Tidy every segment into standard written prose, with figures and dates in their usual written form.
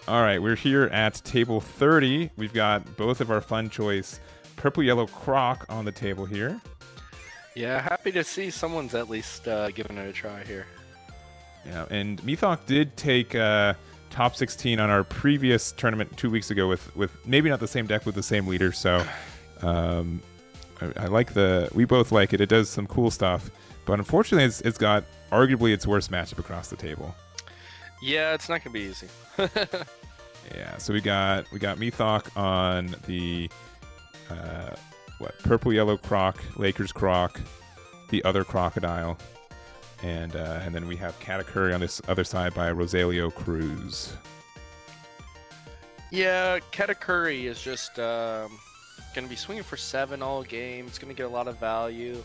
All right, we're here at table 30. We've got both of our fun choice purple yellow Croc on the table here. Yeah, happy to see someone's at least giving it a try here. Yeah, and Mythok did take top 16 on our previous tournament 2 weeks ago with maybe not the same deck with the same leader. So I like we both like it. It does some cool stuff, but unfortunately, it's got arguably its worst matchup across the table. Yeah, it's not gonna be easy. Yeah, so we got Mythok on the purple yellow Croc, Lakers Croc, the other Crocodile, and then we have Katakuri on this other side by Rosalio Cruz. Yeah, Katakuri is just gonna be swinging for 7 all game. It's gonna get a lot of value.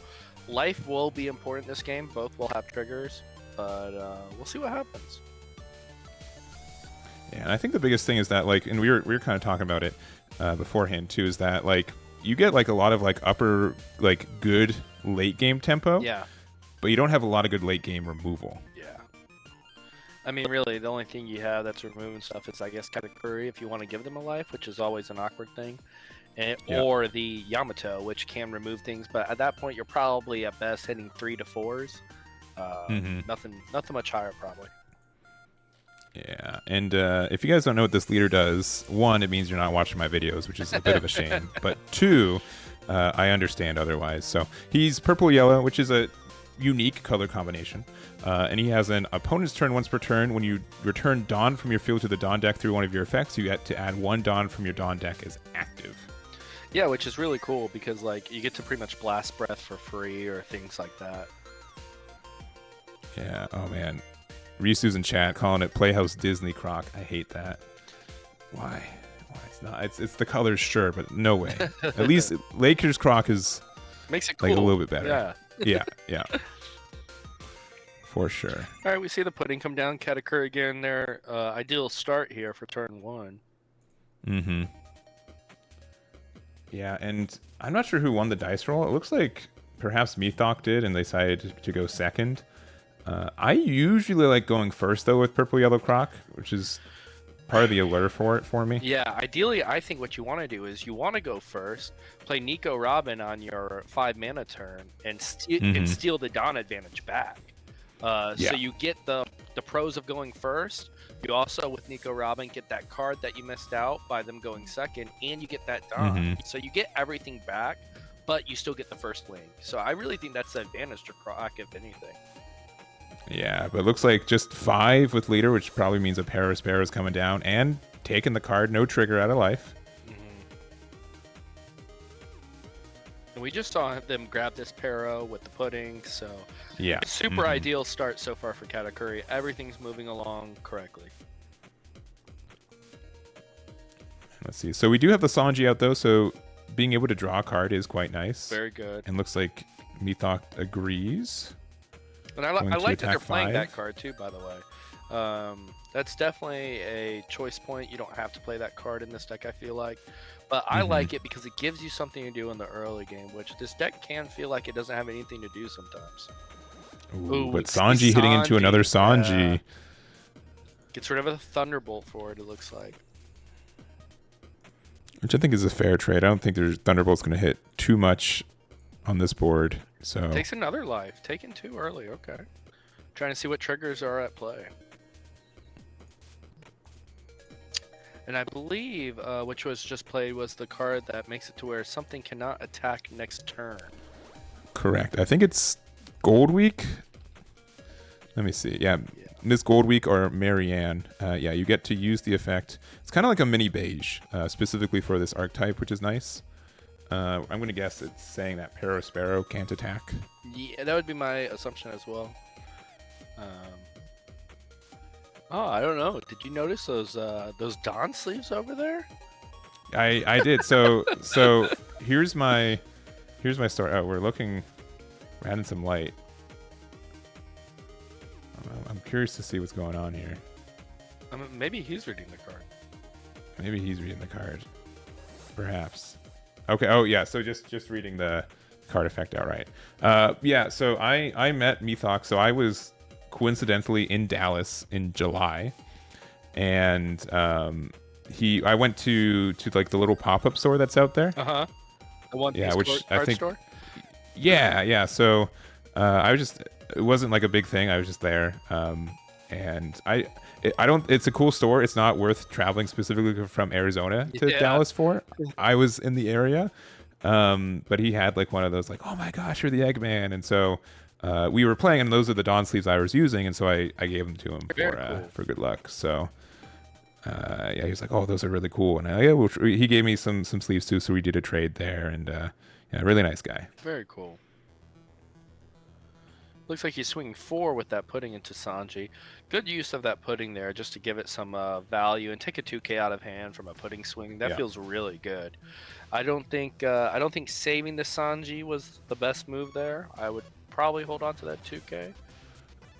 Life will be important in this game. Both will have triggers, but we'll see what happens. Yeah, and I think the biggest thing is that, like, and we were kind of talking about it beforehand too, is that, like, you get like a lot of like upper, like, good late game tempo. Yeah. But you don't have a lot of good late game removal. Yeah. I mean, really, the only thing you have that's removing stuff is, I guess, Katakuri if you want to give them a life, which is always an awkward thing, or the Yamato, which can remove things. But at that point, you're probably at best hitting 3 to 4s. Nothing much higher, probably. Yeah, and if you guys don't know what this leader does, 1, it means you're not watching my videos, which is a bit of a shame. But 2, I understand otherwise. So he's purple-yellow, which is a unique color combination. And he has an opponent's turn once per turn. When you return Dawn from your field to the Dawn deck through one of your effects, you get to add 1 Dawn from your Dawn deck as active. Yeah, which is really cool because, like, you get to pretty much Blast Breath for free or things like that. Yeah, oh man. Risu's in chat calling it Playhouse Disney Croc. I hate that. Why it's not? It's the colors, sure, but no way. At least Lakers Croc makes it cool. Like a little bit better. Yeah. Yeah. For sure. All right, we see the pudding come down. Katakuri again there. Ideal start here for turn 1. Mm-hmm. Yeah, and I'm not sure who won the dice roll. It looks like perhaps Mythok did, and they decided to go second. I usually like going first, though, with Purple Yellow Croc, which is part of the allure for me. Yeah, ideally, I think what you want to do is you want to go first, play Nico Robin on your 5 mana turn, and steal the Dawn advantage back. So you get the pros of going first. You also, with Nico Robin, get that card that you missed out by them going second, and you get that Dawn. So you get everything back, but you still get the first wing. So I really think that's the advantage to Croc, if anything. Yeah, but it looks like just 5 with leader, which probably means a pair of Sparrows coming down and taking the card, no trigger out of life. And we just saw them grab this Pero with the pudding, so yeah, super ideal start so far for Katakuri. Everything's moving along correctly. Let's see. So we do have the Sanji out, though, so being able to draw a card is quite nice. Very good. And looks like Mythok agrees. And I like that they're playing 5. that card too, by the way. That's definitely a choice point. You don't have to play that card in this deck, I feel like. But I like it because it gives you something to do in the early game, which this deck can feel like it doesn't have anything to do sometimes. Ooh, but Sanji hitting into another Sanji. Gets rid of a Thunderbolt for it, it looks like. Which I think is a fair trade. I don't think Thunderbolt's going to hit too much on this board. So takes another life. Taken 2 early. Okay. Trying to see what triggers are at play. And I believe which was just played was the card that makes it to where something cannot attack next turn. Correct. I think it's Gold Week. Let me see. Yeah. Miss Gold Week or Marianne. Yeah, you get to use the effect. It's kind of like a mini beige, specifically for this archetype, which is nice. I'm going to guess it's saying that Pero Sparrow can't attack. Yeah, that would be my assumption as well. I don't know. Did you notice those Dawn sleeves over there? I did. So here's my story. Oh, we're adding some light. I'm curious to see what's going on here. Maybe he's reading the card. Maybe he's reading the card. Perhaps. Okay. Oh yeah. So just reading the card effect outright. Yeah. So I met Mythok. So I was coincidentally in Dallas in July, and I went to like the little pop-up store that's out there. The one yeah, which card I think. store? Yeah. So I was just, it wasn't like a big thing. I was just there, and I don't. It's a cool store. It's not worth traveling specifically from Arizona to Dallas for. I was in the area, but he had like one of those like, oh my gosh, you're the Eggman, and so we were playing, and those are the Dawn sleeves I was using, and so I gave them to him for good luck. So. Yeah, he was like, "Oh, those are really cool," and he gave me some sleeves too. So we did a trade there, and yeah, really nice guy. Very cool. Looks like he's swinging 4 with that pudding into Sanji. Good use of that pudding there, just to give it some value and take a 2K out of hand from a pudding swing. That feels really good. I don't think saving the Sanji was the best move there. I would probably hold on to that 2K.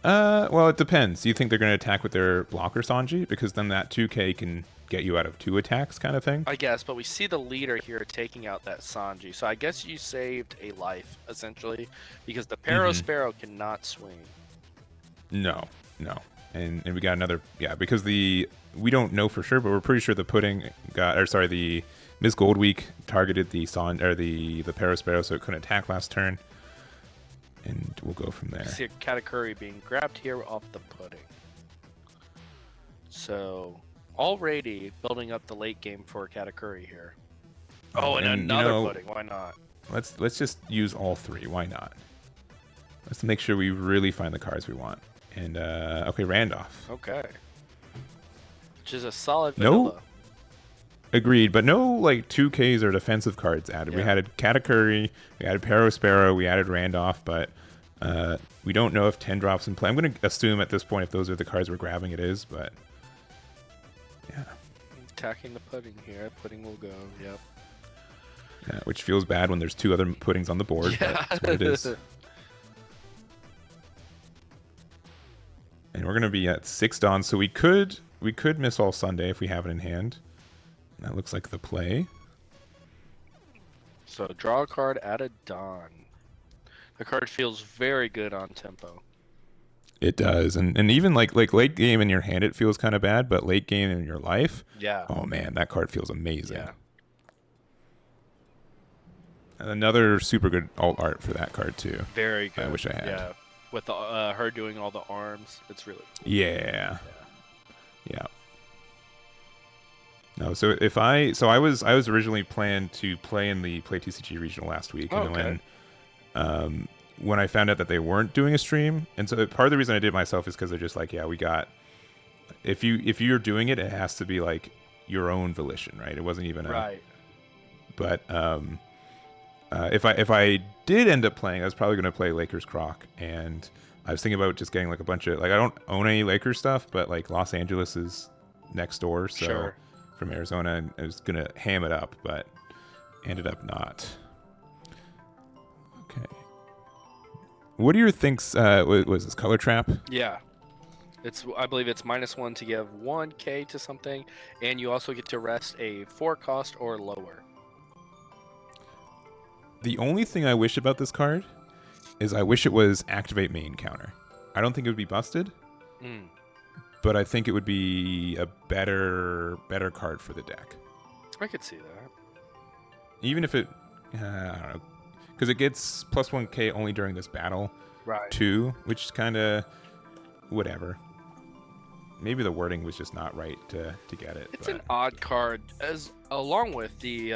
Well, it depends. Do you think they're going to attack with their blocker Sanji? Because then that 2K can get you out of 2 attacks kind of thing? I guess, but we see the leader here taking out that Sanji. So I guess you saved a life, essentially, because the Sparrow cannot swing. No. And we got another, because we don't know for sure, but we're pretty sure the pudding the Ms. Goldweek targeted the Sparrow, so it couldn't attack last turn. And we'll go from there. See a Katakuri being grabbed here off the pudding. So already building up the late game for Katakuri here. Oh, and another pudding. Why not? Let's just use all 3. Why not? Let's make sure we really find the cards we want. And okay, Randolph. Okay. Which is a solid vanilla. No. Agreed, but no like 2Ks or defensive cards added. We added Katakuri, we added Sparrow, we added Randolph, but we don't know if 10 drops in play. I'm going to assume at this point if those are the cards we're grabbing, it is, but yeah. Attacking the pudding here. Pudding will go, yep. Yeah, which feels bad when there's 2 other puddings on the board, but that's what it is. And we're going to be at 6 Dawn, so we could miss all Sunday if we have it in hand. That looks like the play. So draw a card, add a Dawn. The card feels very good on tempo. It does, and even like late game in your hand, it feels kind of bad, but late game in your life, oh man, that card feels amazing. Yeah. And another super good alt art for that card too. Very good. I wish I had. Yeah, with the, her doing all the arms, it's really cool. Yeah. No, so I was originally planned to play in the Play TCG regional last week, and then when I found out that they weren't doing a stream, and so part of the reason I did it myself is because they're just like, we got, if you're doing it, it has to be like your own volition, right? It wasn't even right. But if I did end up playing, I was probably going to play Lakers Croc, and I was thinking about just getting like a bunch of I don't own any Lakers stuff, but like Los Angeles is next door, so. Sure. From Arizona, and I was gonna ham it up, but ended up not. Okay. What do you think's was this color trap? Yeah. I believe it's -1 to give 1K to something, and you also get to rest a 4 cost or lower. The only thing I wish about this card is I wish it was activate main counter. I don't think it would be busted. But I think it would be a better card for the deck. I could see that. Even if it, I don't know, because it gets +1K only during this battle, right? Too, which is kind of whatever. Maybe the wording was just not right to get it. It's an odd card, as along with the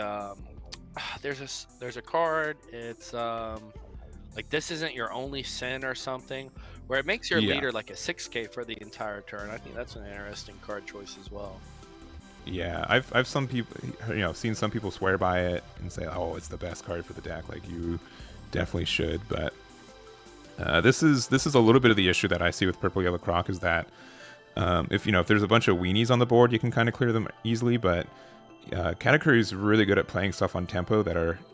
there's a card. It's like this isn't your only sin or something, where it makes your leader like a 6K for the entire turn. I think that's an interesting card choice as well. Yeah, I've some people, seen some people swear by it and say, oh, it's the best card for the deck. Like you definitely should. But this is a little bit of the issue that I see with Purple Yellow Croc is that if there's a bunch of weenies on the board, you can kind of clear them easily. But Katakuri is really good at playing stuff on tempo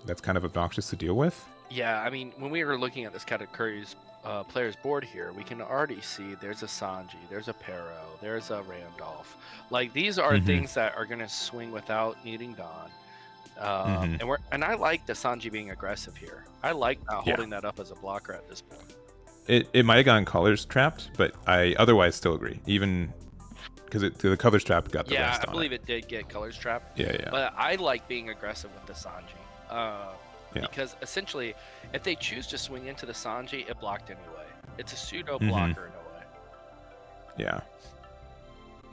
that's kind of obnoxious to deal with. Yeah, I mean, when we were looking at this Katakuri's player's board here, we can already see there's a Sanji, there's a Pero, there's a Randolph. Like these are things that are going to swing without needing Dawn. And I like the Sanji being aggressive here. I like not holding that up as a blocker at this point. It might have gotten colors trapped, but I otherwise still agree. Even because the colors trap got the rest on it. Yeah, I believe it did get colors trap. Yeah, yeah. But I like being aggressive with the Sanji. Because essentially, if they choose to swing into the Sanji, it blocked anyway. It's a pseudo blocker in a way. Yeah.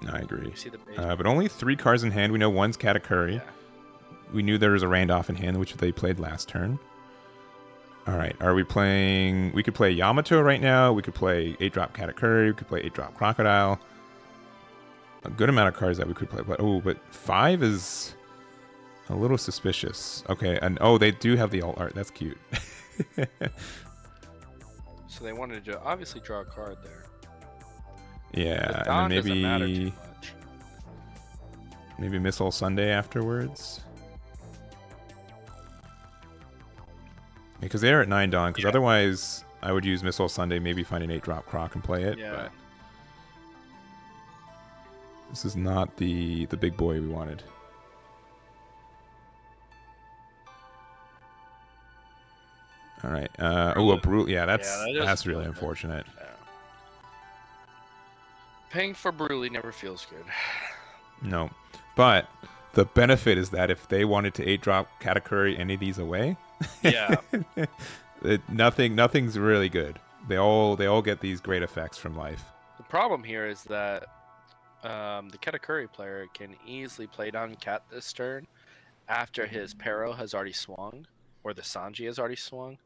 No, I agree. You see the but only 3 cards in hand. We know one's Katakuri. Yeah. We knew there was a Randolph in hand, which they played last turn. All right. Are we playing... We could play Yamato right now. We could play 8-drop Katakuri. We could play 8-drop Crocodile. A good amount of cards that we could play. But 5 is a little suspicious. Okay. And they do have the alt art. That's cute. So they wanted to obviously draw a card there. Yeah. The And then doesn't matter too much. Maybe Missile Sunday afterwards. Because they're at 9 Dawn, because otherwise I would use Missile Sunday, maybe find an 8-drop Croc and play it. Yeah. But this is not the big boy we wanted. All right. A Brule. Yeah, that's really unfortunate. Yeah. Paying for Brule never feels good. No. But the benefit is that if they wanted to 8-drop Katakuri any of these away... Yeah. Nothing's really good. They all get these great effects from life. The problem here is that the Katakuri player can easily play down Cat this turn after his Pero has already swung, or the Sanji has already swung,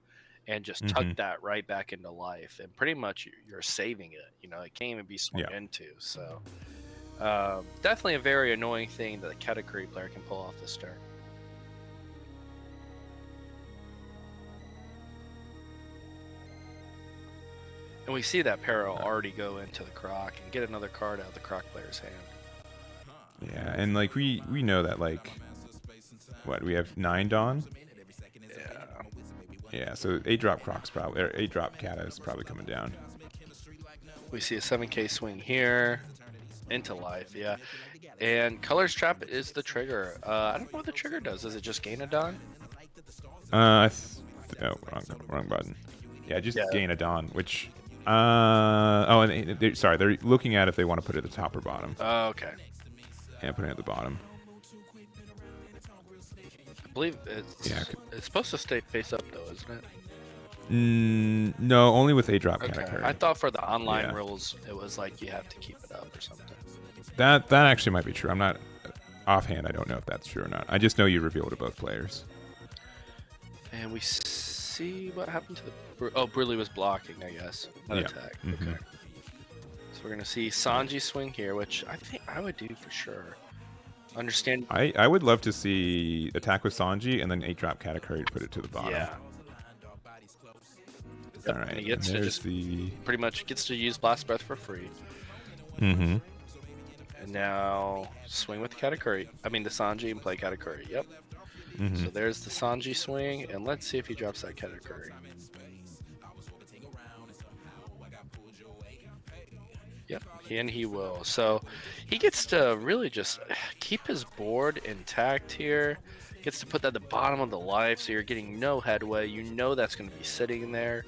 and just tuck that right back into life. And pretty much you're saving it. You know, it can't even be swung into. So definitely a very annoying thing that the Katakuri player can pull off this turn. And we see that Pero already go into the Croc and get another card out of the Croc player's hand. Yeah, and like we know that we have 9 Dawn? Yeah. Yeah, so 8-drop Croc's probably, or 8-drop Kata is probably coming down. We see a 7k swing here into life, yeah. And Colors Trap is the trigger. I don't know what the trigger does. Does it just gain a Dawn? Wrong button. Yeah, just gain a Dawn, which... and they're looking at if they want to put it at the top or bottom. Oh, okay. Yeah, putting it at the bottom. I believe it's supposed to stay face up, though, isn't it? No, only with 8-drop Katakuri. I thought for the online rules, it was like you have to keep it up or something. That actually might be true. I'm not... Offhand, I don't know if that's true or not. I just know you reveal to both players. And we see what happened to the... Brule was blocking, I guess. Not attack. Okay. So we're going to see Sanji swing here, which I think I would do for sure. Understand... I would love to see attack with Sanji and then 8-drop Katakuri to put it to the bottom. Yeah. All right. He gets to just pretty much gets to use Blast Breath for free. Mm-hmm. And now swing with the Katakuri. I mean the Sanji and play Katakuri. Yep. So there's the Sanji swing, and let's see if he drops that Katakuri. Yep, and he will. So he gets to really just keep his board intact here. Gets to put that at the bottom of the life, so you're getting no headway. You know that's going to be sitting there.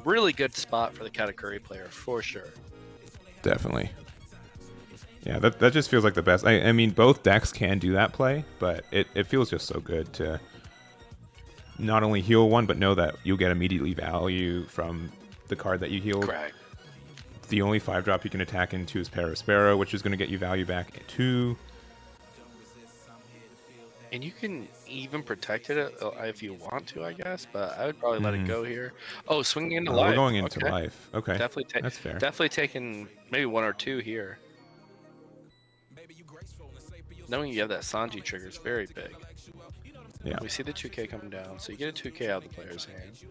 Really good spot for the Katakuri player, for sure. Definitely. Yeah, that just feels like the best. I mean, both decks can do that play, but it feels just so good to not only heal one, but know that you'll get immediately value from the card that you healed. Correct. The only 5-drop you can attack into is Espira, which is going to get you value back at 2. And you can even protect it if you want to, I guess, but I would probably let it go here. Oh, swinging into life. We're going into life. Okay. Definitely that's fair. Definitely taking maybe 1 or 2 here. Knowing you have that Sanji trigger is very big. Yeah. We see the 2k come down, so you get a 2k out of the player's hand.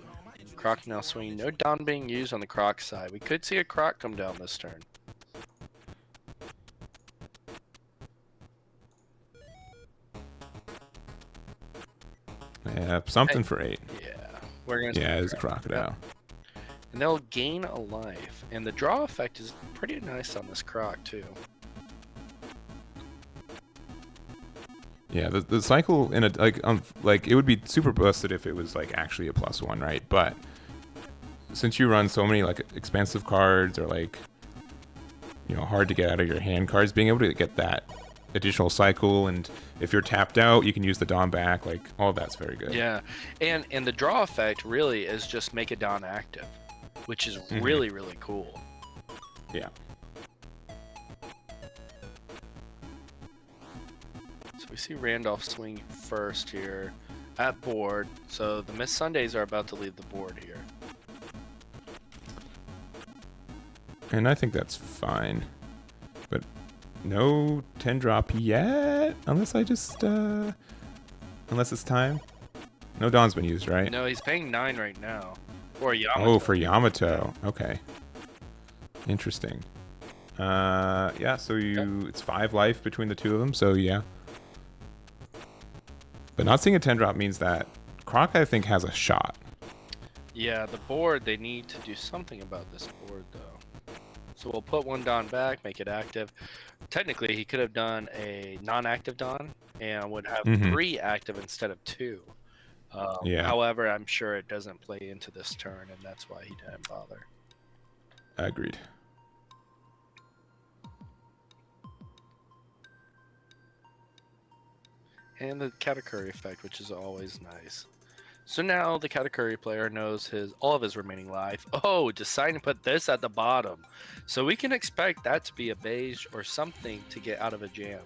Croc now swinging. No Dawn being used on the Croc side. We could see a Croc come down this turn. Yeah, something for 8. Yeah. We're gonna it's a Crocodile. And they'll gain a life. And the draw effect is pretty nice on this Croc, too. Yeah, the cycle in a like it would be super busted if it was like actually a +1, right? But since you run so many like expensive cards or like hard to get out of your hand cards. Being able to get that additional cycle, and if you're tapped out, you can use the Dawn back. Like, all of that's very good. Yeah, and the draw effect really is just make a Dawn active, which is really, really cool. Yeah. So we see Randolph swing first here at board. So the Miss Sundays are about to leave the board here. And I think that's fine. But no 10 drop yet, unless unless it's time. No Dawn's been used, right? No, he's paying 9 right now. For Yamato. Oh, for Yamato. Okay. Interesting. Yeah, so it's 5 life between the two of them, so yeah. But not seeing a 10 drop means that Croc, I think, has a shot. Yeah, the board, they need to do something about this board, though. So we'll put one Dawn back, make it active. Technically, he could have done a non-active Dawn and would have 3 active instead of 2. Yeah. However, I'm sure it doesn't play into this turn, and that's why he didn't bother. Agreed. And the Katakuri effect, which is always nice. So now the Katakuri player knows all of his remaining life. Oh, deciding to put this at the bottom. So we can expect that to be a beige or something to get out of a jam.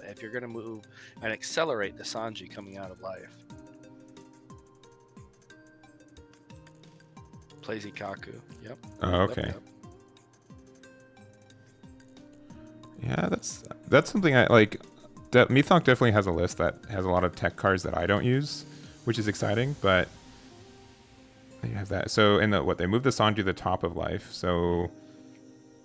If you're going to move and accelerate the Sanji coming out of life. Plays Ikaku. Yep. Oh, okay. Yep. Yeah, that's something I like. Methonk definitely has a list that has a lot of tech cards that I don't use, which is exciting, but you have that. So they moved the Sanji to the top of life. So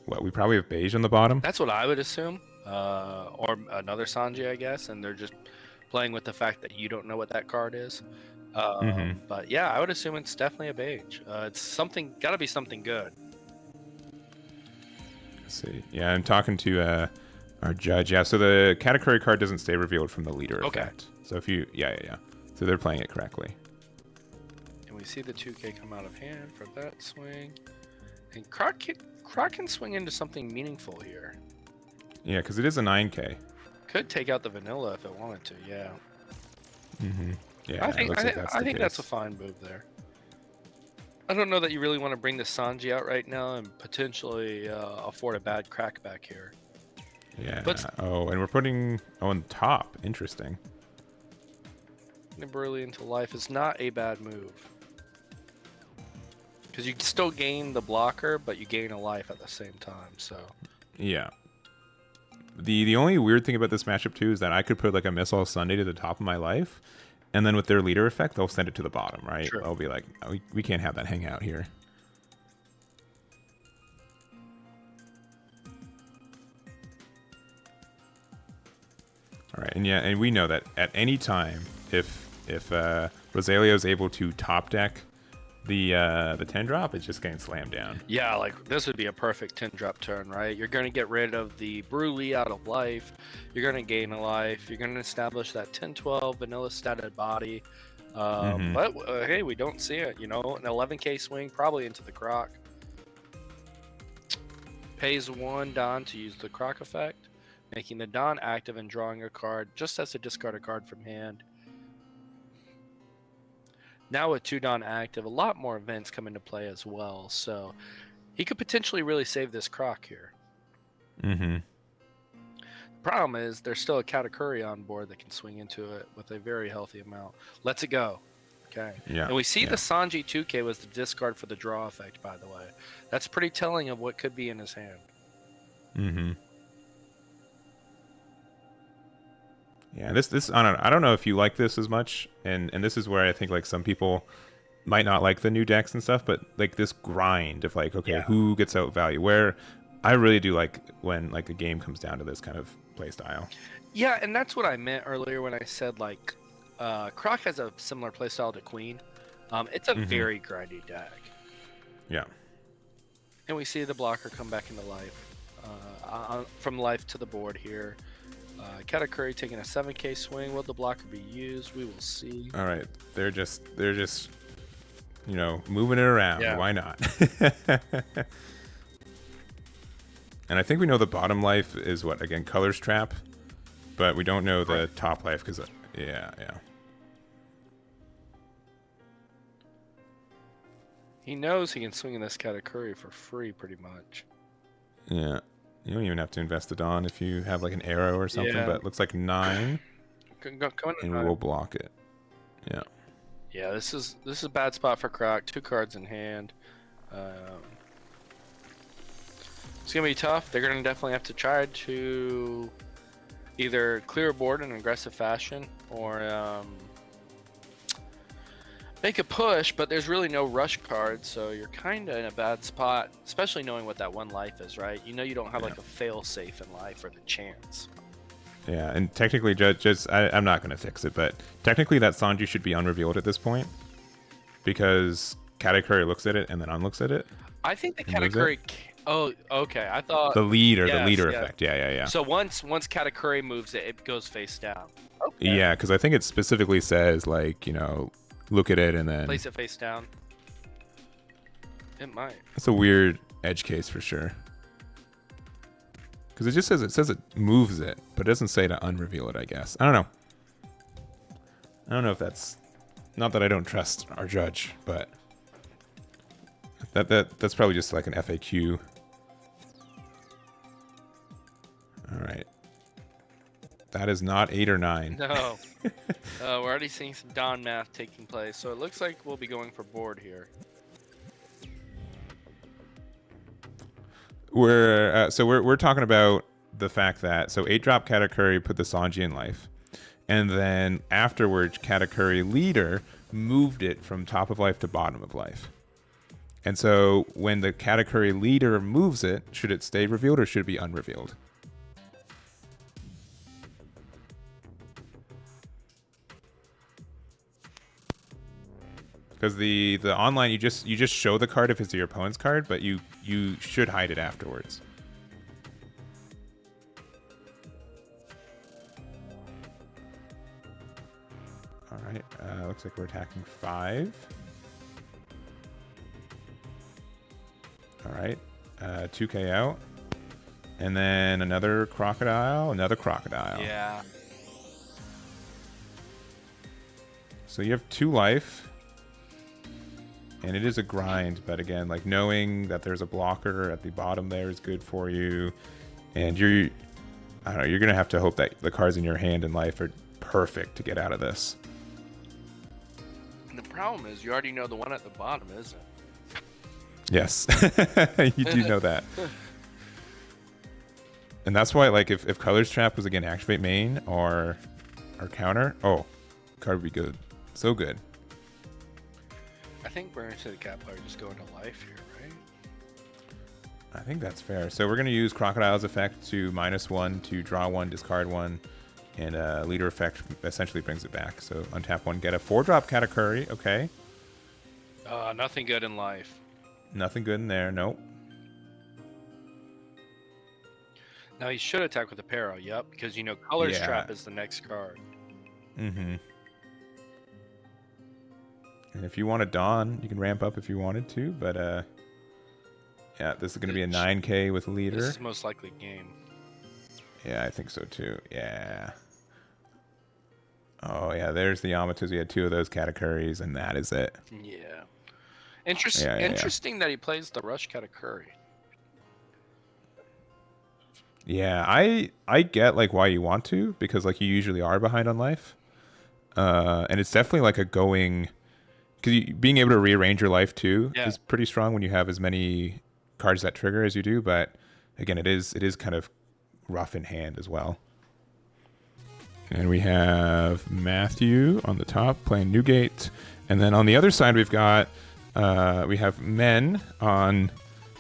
we probably have beige on the bottom. That's what I would assume. Or another Sanji, I guess, and they're just playing with the fact that you don't know what that card is. But yeah, I would assume it's definitely a beige. It's got to be something good. Let's see. Yeah, I'm talking to our judge. Yeah, so the Katakuri card doesn't stay revealed from the leader effect. So if you, yeah. So they're playing it correctly. And we see the 2K come out of hand for that swing. And Croc can swing into something meaningful here. Yeah, because it is a 9K. Could take out the vanilla if it wanted to, yeah. Yeah, I think that's a case. fine move there. I don't know that you really want to bring the Sanji out right now and potentially afford a bad crackback here. Yeah. But and we're putting on top. Interesting. Nimberly into life is not a bad move. Because you still gain the blocker, but you gain a life at the same time, so. Yeah. The only weird thing about this matchup, too, is that I could put like a Missile Sunday to the top of my life, and then with their leader effect, they'll send it to the bottom, right? Sure. They'll be like, oh, we can't have that hang out here. All right, and we know that at any time, if Rosalia is able to top deck the 10 drop, it's just getting slammed down. Yeah, like this would be a perfect 10 drop turn, right? You're going to get rid of the Bruley out of life. You're going to gain a life. You're going to establish that 10-12 vanilla statted body. But hey, we don't see it. An 11K swing probably into the Croc. Pays 1 Dawn to use the Croc effect, making the Dawn active and drawing a card just as to discard a card from hand. Now with 2 Dawn active, a lot more events come into play as well, so he could potentially really save this Croc here. The problem is there's still a Katakuri on board that can swing into it with a very healthy amount. Let's it go. Okay. Yeah. And we see the Sanji 2K was the discard for the draw effect, by the way. That's pretty telling of what could be in his hand. Yeah, this I don't know if you like this as much, and this is where I think like some people might not like the new decks and stuff, but like this grind of like, okay, who gets out value? Where I really do like when like the game comes down to this kind of play style. Yeah, and that's what I meant earlier when I said like Croc has a similar play style to Queen. It's a very grindy deck. Yeah. And we see the blocker come back into life. From life to the board here. Katakuri taking a 7K swing. Will the blocker be used? We will see. All right, they're just moving it around. Yeah. Why not? And I think we know the bottom life is what, again, Colors Trap, but we don't know the top life because, yeah. He knows he can swing in this Katakuri for free, pretty much. Yeah. You don't even have to invest it on if you have like an arrow or something, but it looks like 9. And we will block it. Yeah. Yeah, this is a bad spot for Croc. 2 cards in hand. It's gonna be tough. They're gonna definitely have to try to either clear a board in an aggressive fashion or make a push, but there's really no rush card, so you're kind of in a bad spot, especially knowing what that 1 life is, right? You know you don't have like a fail safe in life or the chance. Yeah, and technically, I'm not going to fix it, but technically that Sanji should be unrevealed at this point because Katakuri looks at it and then unlooks at it. I think the Katakuri... Oh, okay. I thought... The leader effect. Yeah. So once Katakuri moves it, it goes face down. Okay. Yeah, because I think it specifically says, like, you know, look at it and then... Place it face down. It might. That's a weird edge case for sure. Because it says it moves it, but it doesn't say to unreveal it, I guess. I don't know if that's... Not that I don't trust our judge, but... That's probably just like an FAQ. Alright. That is not 8 or 9. No. We're already seeing some Don math taking place, so it looks like we'll be going for board here. We're talking about the fact that 8-drop Katakuri put the Sanji in life, and then afterwards Katakuri leader moved it from top of life to bottom of life. And so when the Katakuri leader moves it, should it stay revealed or should it be unrevealed? Because the online you just show the card if it's your opponent's card, but you should hide it afterwards. All right, looks like we're attacking 5. All right, 2K out, and then another crocodile. Yeah. So you have 2 life. And it is a grind, but again, like knowing that there's a blocker at the bottom there is good for you. And you're gonna have to hope that the cards in your hand in life are perfect to get out of this. And the problem is you already know the one at the bottom isn't. Yes, you do know that. And that's why, like, if Colors Trap was again activate main or counter, card would be good, so good. I think we're into the cat player just going to life here, right? I think that's fair. So we're going to use Crocodile's effect to -1 to draw 1, discard 1, and leader effect essentially brings it back. So untap 1, get a 4-drop Katakuri. Okay. Nothing good in life. Nothing good in there. Nope. Now he should attack with a Pero. Yep, because you know Colors Trap is the next card. Mm-hmm. And if you want a Dawn, you can ramp up if you wanted to, but yeah, this is going to be a 9K with leader. This is most likely game. Yeah, I think so too. Yeah. Oh yeah, there's the Yamatos. We had 2 of those Katakuris, and that is it. Yeah. Interesting that he plays the Rush Katakuri. Yeah, I get like why you want to, because like you usually are behind on life, and it's definitely like a going. Because being able to rearrange your life too is pretty strong when you have as many cards that trigger as you do. But again, it is kind of rough in hand as well. And we have Matthew on the top playing Newgate, and then on the other side we have Men on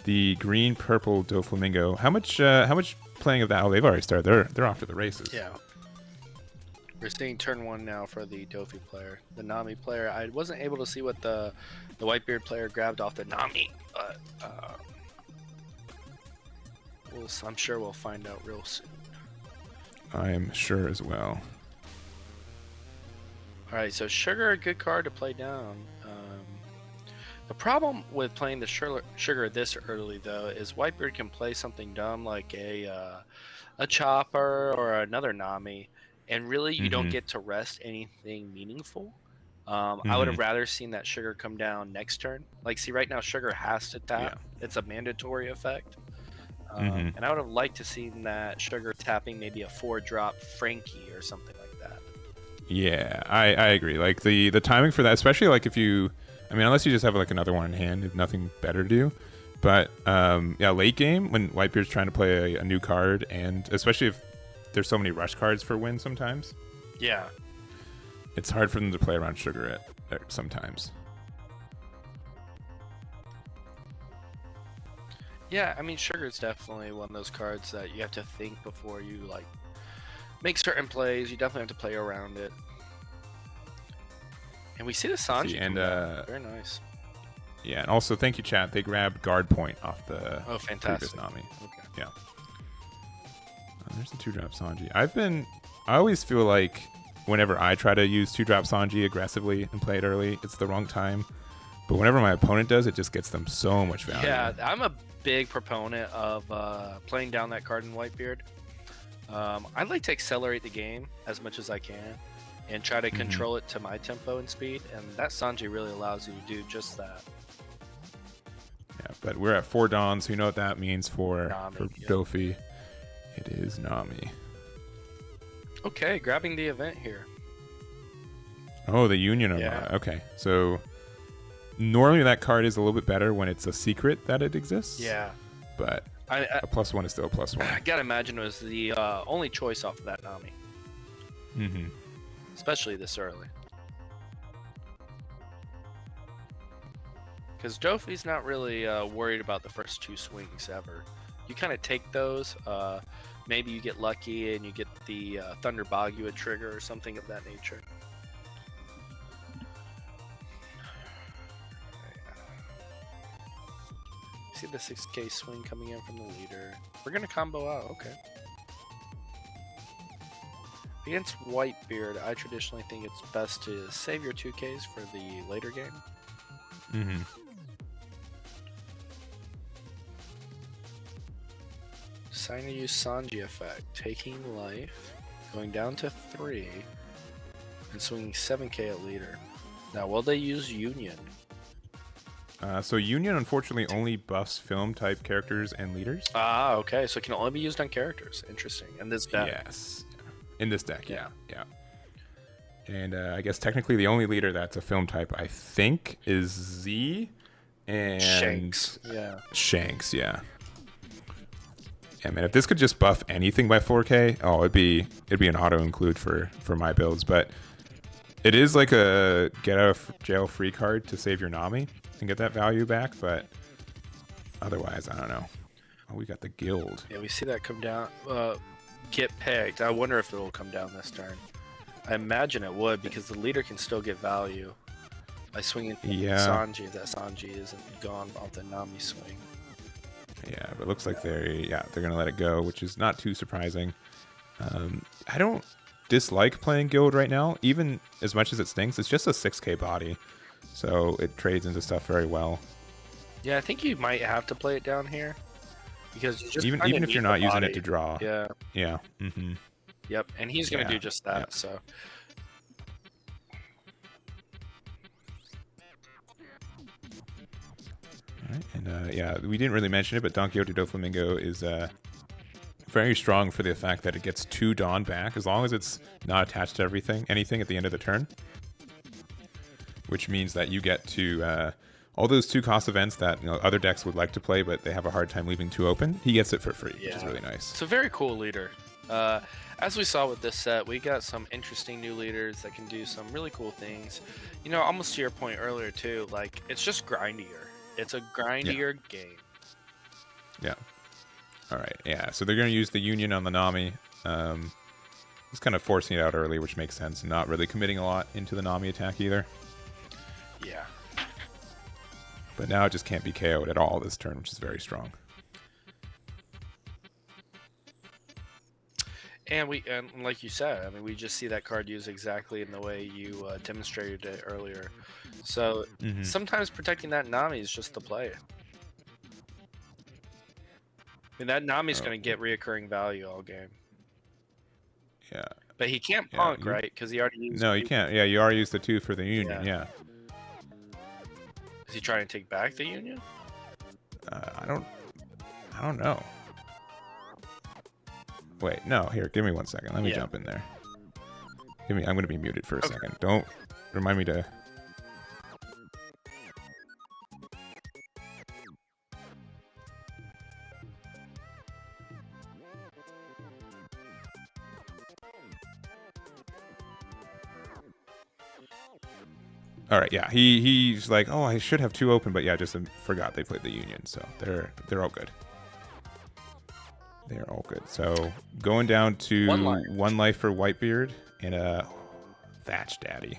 the green purple Doflamingo. How much playing of that? Oh, they've already started. They're off to the races. Yeah. We're seeing turn 1 now for the Doffy player. The Nami player, I wasn't able to see what the Whitebeard player grabbed off the Nami, but I'm sure we'll find out real soon. I am sure as well. All right, so Sugar, a good card to play down. The problem with playing the sugar this early, though, is Whitebeard can play something dumb like a chopper or another Nami, and really you don't get to rest anything meaningful. I would have rather seen that sugar come down next turn. Like, see, right now sugar has to tap. It's a mandatory effect. And I would have liked to seen that sugar tapping maybe a 4-drop Frankie or something like that. Yeah, I agree. Like the timing for that, especially like if you, I mean, unless you just have like another one in hand, if nothing better to do. But yeah, late game when Whitebeard's trying to play a new card, and especially if there's so many rush cards for win sometimes. Yeah. It's hard for them to play around sugar at sometimes. Yeah, I mean, sugar is definitely one of those cards that you have to think before you like make certain plays. You definitely have to play around it. And we see the Sanji. And very nice. Yeah, and also thank you, chat. They grabbed guard point off the previous Nami. Okay. Yeah. There's the 2-drop Sanji. I always feel like whenever I try to use 2-drop Sanji aggressively and play it early, it's the wrong time. But whenever my opponent does, it just gets them so much value. Yeah, I'm a big proponent of playing down that card in Whitebeard. I'd like to accelerate the game as much as I can and try to control it to my tempo and speed, and that Sanji really allows you to do just that. Yeah, but we're at 4 Dawns, so you know what that means for Doffy. It is Nami. Okay, grabbing the event here. Oh, the Union Armada. Okay, so normally that card is a little bit better when it's a secret that it exists. Yeah. But a +1 is still a +1. I gotta imagine it was the only choice off of that Nami. Especially this early. Because Doffy's not really worried about the first 2 swings ever. You kind of take those. Maybe you get lucky and you get the Thunder Bagua trigger or something of that nature. See the 6K swing coming in from the leader. We're going to combo out. Okay. Against Whitebeard, I traditionally think it's best to save your 2Ks for the later game. Deciding to use Sanji effect, taking life, going down to 3, and swinging 7K at leader. Now, will they use Union? So Union, unfortunately, only buffs film-type characters and leaders. Ah, okay. So it can only be used on characters. Interesting. In this deck? Yes. In this deck, yeah. And I guess technically the only leader that's a film type, I think, is Z and Shanks. Shanks, yeah. Yeah, man, if this could just buff anything by 4K, it'd be an auto include for my builds. But it is like a get out of jail free card to save your Nami and get that value back. But otherwise, I don't know. Oh, we got the guild. Yeah, we see that come down. Get pegged. I wonder if it'll come down this turn. I imagine it would because the leader can still get value by swinging Sanji if that Sanji isn't gone off the Nami swing. Yeah, but it looks like they're gonna let it go, which is not too surprising. I don't dislike playing guild right now, even as much as it stinks. It's just a 6K body, so it trades into stuff very well. Yeah, I think you might have to play it down here because you just even if you're not using it to draw. Yeah. Yep, and he's gonna do just that. Yep. So. And we didn't really mention it, but Don Quixote do Flamingo is very strong for the fact that it gets 2 Dawn back as long as it's not attached to anything at the end of the turn. Which means that you get to all those 2-cost events that other decks would like to play, but they have a hard time leaving 2 open. He gets it for free, which is really nice. It's a very cool leader. As we saw with this set, we got some interesting new leaders that can do some really cool things. Almost to your point earlier too, like it's just grindier. It's a grindier game. Yeah. All right. Yeah. So they're going to use the Union on the Nami. Just kind of forcing it out early, which makes sense. Not really committing a lot into the Nami attack either. Yeah. But now it just can't be KO'd at all this turn, which is very strong. And like you said, I mean, we just see that card used exactly in the way you demonstrated it earlier. So sometimes protecting that Nami is just the play. I mean, that Nami's going to get reoccurring value all game. Yeah. But he can't punk, right? Because he already used. No, you can't. Yeah, you already used the 2 for the Union. Yeah. Is he trying to take back the Union? I don't know. Wait, no. Here, give me 1 second. Let me jump in there. I'm going to be muted for a second. Don't remind me to. All right, yeah. He's like, oh, I should have 2 open, but yeah, just forgot they played the Union, so they're all good. They're all good. So going down to 1 life for Whitebeard and a Thatch Daddy.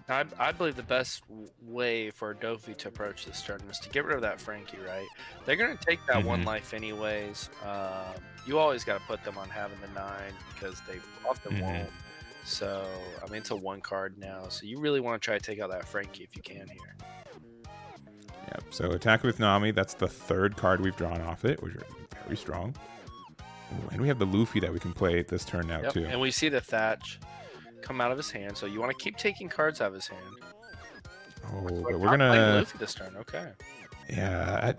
Now, I believe the best way for Doffy to approach this turn is to get rid of that Frankie, right? They're going to take that 1 life anyways. You always got to put them on having the 9 because they often won't. So, I mean, it's a 1 card now. So you really want to try to take out that Frankie if you can here. Yep. So attack with Nami. That's the 3rd card we've drawn off it, which are very strong. Ooh, and we have the Luffy that we can play this turn now, too. And we see the Thatch come out of his hand. So you want to keep taking cards out of his hand. Oh, but we're going to... Luffy this turn. Okay. Yeah,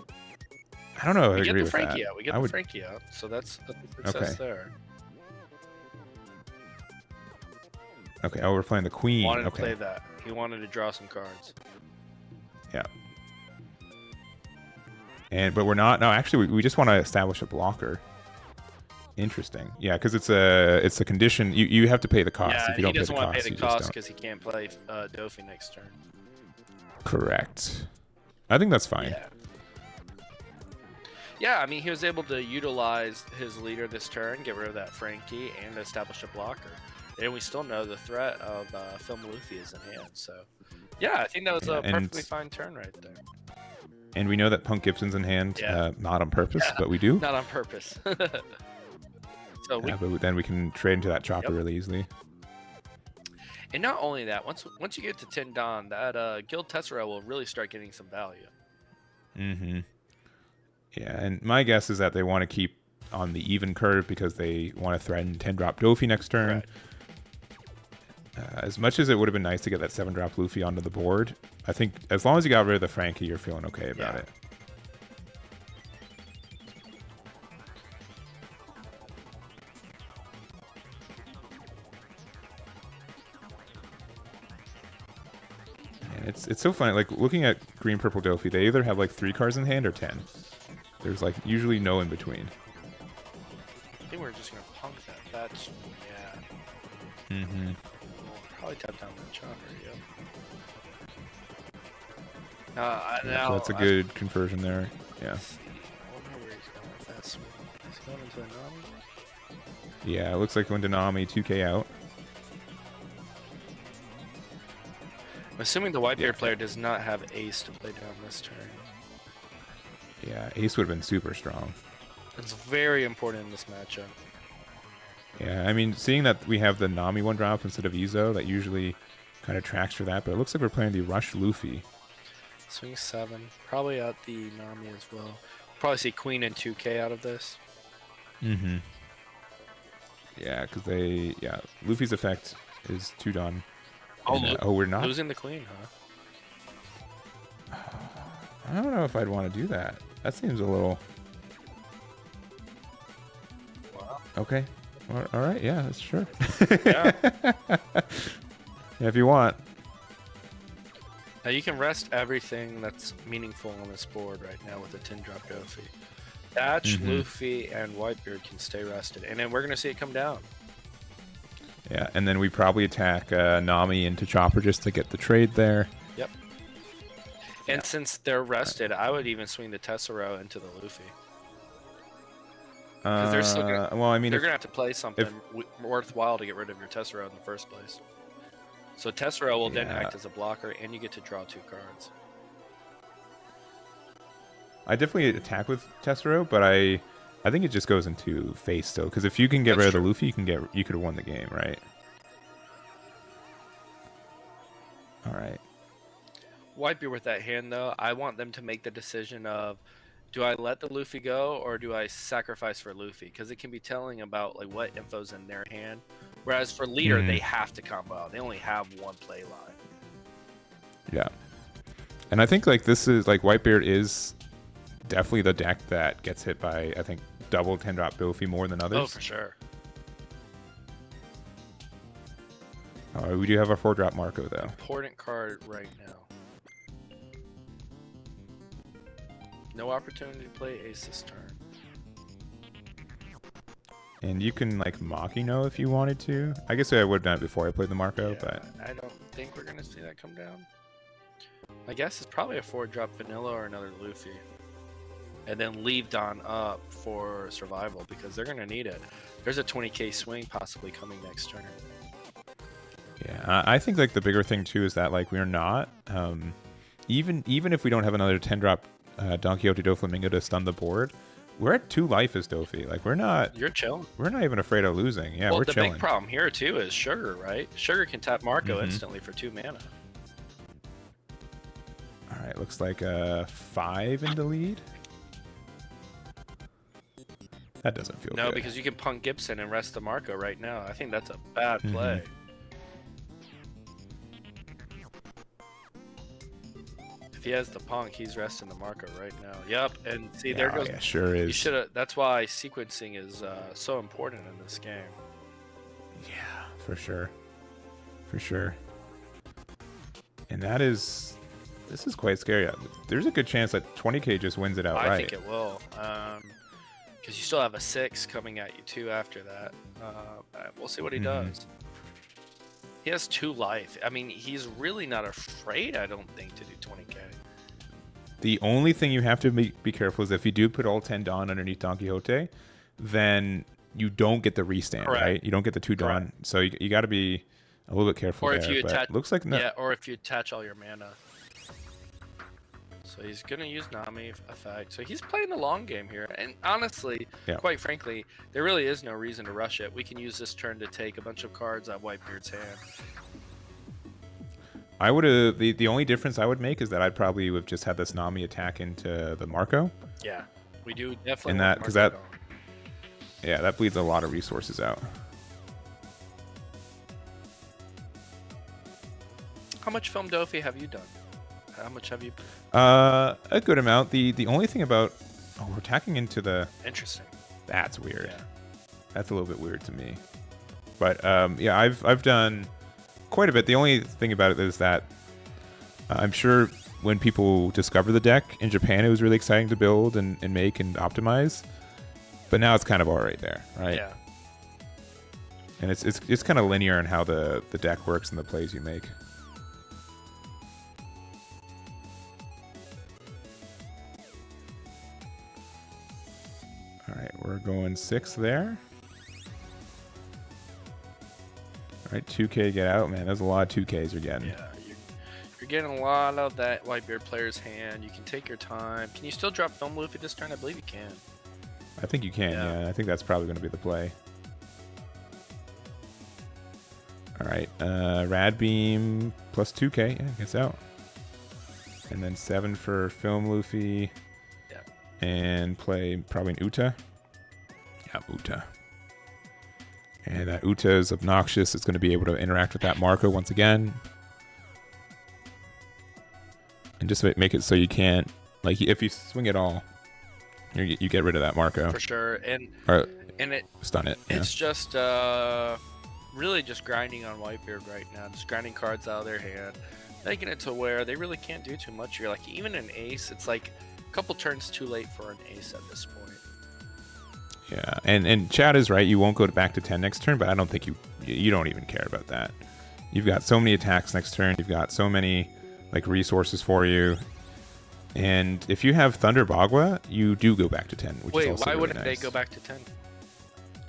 I don't know if I agree with that. We get the Frankie out. So that's a success there. Okay, oh, we're playing the Queen. He wanted to play that. He wanted to draw some cards. Yeah. But we're not. No, actually, we just want to establish a blocker. Interesting. Yeah, because it's a condition. You have to pay the cost. Yeah, if you don't he doesn't want pay to pay the cost because he can't play Doffy next turn. Correct. I think that's fine. Yeah, I mean, he was able to utilize his leader this turn, get rid of that Frankie, and establish a blocker. And we still know the threat of Film Luffy is in hand. So, yeah, I think that was a perfectly fine turn right there. And we know that Punk Gibson's in hand, not on purpose, but we do. Not on purpose. So but then we can trade into that chopper really easily. And not only that, once you get to 10 Dawn, that Guild Tessera will really start getting some value. Yeah, and my guess is that they want to keep on the even curve because they want to threaten 10-drop Doffy next turn. Right. As much as it would have been nice to get that 7-drop Luffy onto the board, I think as long as you got rid of the Frankie, you're feeling okay about it. And it's so funny, like looking at green purple Doffy, they either have like 3 cards in hand or 10. There's like usually no in between. I think we're just gonna punk that. That's Probably tap down the chopper, So that's a good conversion there. Yeah. I wonder where he's going with that swing. Is he going into the Nami? Yeah, it looks like going to Nami, 2k out. I'm assuming the Whitebeard player does not have Ace to play down this turn. Yeah, Ace would have been super strong. It's very important in this matchup. Yeah, I mean, seeing that we have the Nami 1-drop instead of Izo, that usually kind of tracks for that, but it looks like we're playing the Rush Luffy. Swing 7. Probably out the Nami as well. Probably see Queen and 2k out of this. Yeah, because Luffy's effect is 2 done. Oh, we're not losing the Queen, huh? I don't know if I'd want to do that. That seems a little... Wow. Okay. All right, yeah, that's sure. Yeah. If you want. Now you can rest everything that's meaningful on this board right now with a 10-drop Doffy. Thatch, Luffy, and Whitebeard can stay rested. And then we're going to see it come down. Yeah, and then we probably attack Nami into Chopper just to get the trade there. Yep. And since they're rested, I would even swing the Tessero into the Luffy. Because they're still gonna, they're going to have to play something worthwhile to get rid of your Tessero in the first place. So Tessero will then act as a blocker, and you get to draw 2 cards. I definitely attack with Tessero, but I I think it just goes into face still, because if you can get rid of the Luffy, you could have won the game, right? All right. Whitebeard with that hand though, I want them to make the decision of, do I let the Luffy go or do I sacrifice for Luffy? Because it can be telling about like what info's in their hand. Whereas for leader, they have to combo out. They only have one play line. Yeah. And I think like this is like Whitebeard is definitely the deck that gets hit by, I think, double 10-drop Doffy more than others. Oh, for sure. We do have our 4-drop Marco though. Important card right now. No opportunity to play ace this turn. And you can like Machino if you wanted to. I guess I would have done it before I played the Marco, but I don't think we're gonna see that come down. I guess it's probably a 4-drop vanilla or another Luffy. And then leave Don up for survival because they're gonna need it. There's a 20k swing possibly coming next turn. Yeah, I think like the bigger thing too is that like we're not even if we don't have another 10-drop Don Quixote Doflamingo to stun the board, we're at 2 life as Doffy. Like we're not. You're chilling. We're not even afraid of losing. Yeah, well, we're chilling. The big problem here too is Sugar, right? Sugar can tap Marco instantly for 2 mana. All right, looks like 5 in the lead. That doesn't feel good. No, because you can punk Gibson and rest the Marco right now. I think that's a bad play. If he has the punk, he's resting the Marco right now. Yep, and see, there goes. Yeah, sure is. You should have. That's why sequencing is so important in this game. Yeah, for sure, for sure. And that is, this is quite scary. There's a good chance that 20k just wins it outright. I think it will, because you still have a 6 coming at you too after that. We'll see what he does. He has 2 life. I mean, he's really not afraid, I don't think, to do 20k. The only thing you have to be careful is if you do put all 10 Dawn underneath Don Quixote, then you don't get the restand, right? You don't get the 2 Dawn. So you got to be a little bit careful or there. If you attach, looks like yeah, or if you attach all your mana. So he's going to use Nami effect. So he's playing the long game here. And honestly, quite frankly, there really is no reason to rush it. We can use this turn to take a bunch of cards out of Whitebeard's hand. I would have, the only difference I would make is that I'd probably have just had this Nami attack into the Marco. Yeah, we do definitely. And that, because that, that bleeds a lot of resources out. How much film Doffy have you done? How much have you? A good amount. The only thing about, we're attacking into the. Interesting. That's weird. Yeah. That's a little bit weird to me. But yeah, I've done quite a bit. The only thing about it is that I'm sure when people discover the deck in Japan, it was really exciting to build and make and optimize. But now it's kind of all right there, right? Yeah. And it's kind of linear in how the deck works and the plays you make. All right, we're going 6 there. All right, 2K get out, man. There's a lot of 2Ks you're getting. Yeah, you're getting a lot of that Whitebeard player's hand. You can take your time. Can you still drop Film Luffy this turn? I believe you can. I think you can, yeah. I think that's probably going to be the play. All right, Rad Beam plus 2K. Yeah, gets out. And then 7 for Film Luffy. And play probably an Uta. Yeah, Uta. And that Uta is obnoxious. It's going to be able to interact with that Marco once again. And just make it so you can't, like, if you swing at all, you get rid of that Marco. For sure. And it stun it. It's just really just grinding on Whitebeard right now. Just grinding cards out of their hand. Making it to where they really can't do too much. You're like, even an ace, it's like a couple turns too late for an ace at this point. Yeah, and Chad is right. You won't go back to 10 next turn, but I don't think you don't even care about that. You've got so many attacks next turn. You've got so many like resources for you. And if you have Thunder Bagua, you do go back to 10, which is also why really wouldn't nice. they go back to 10?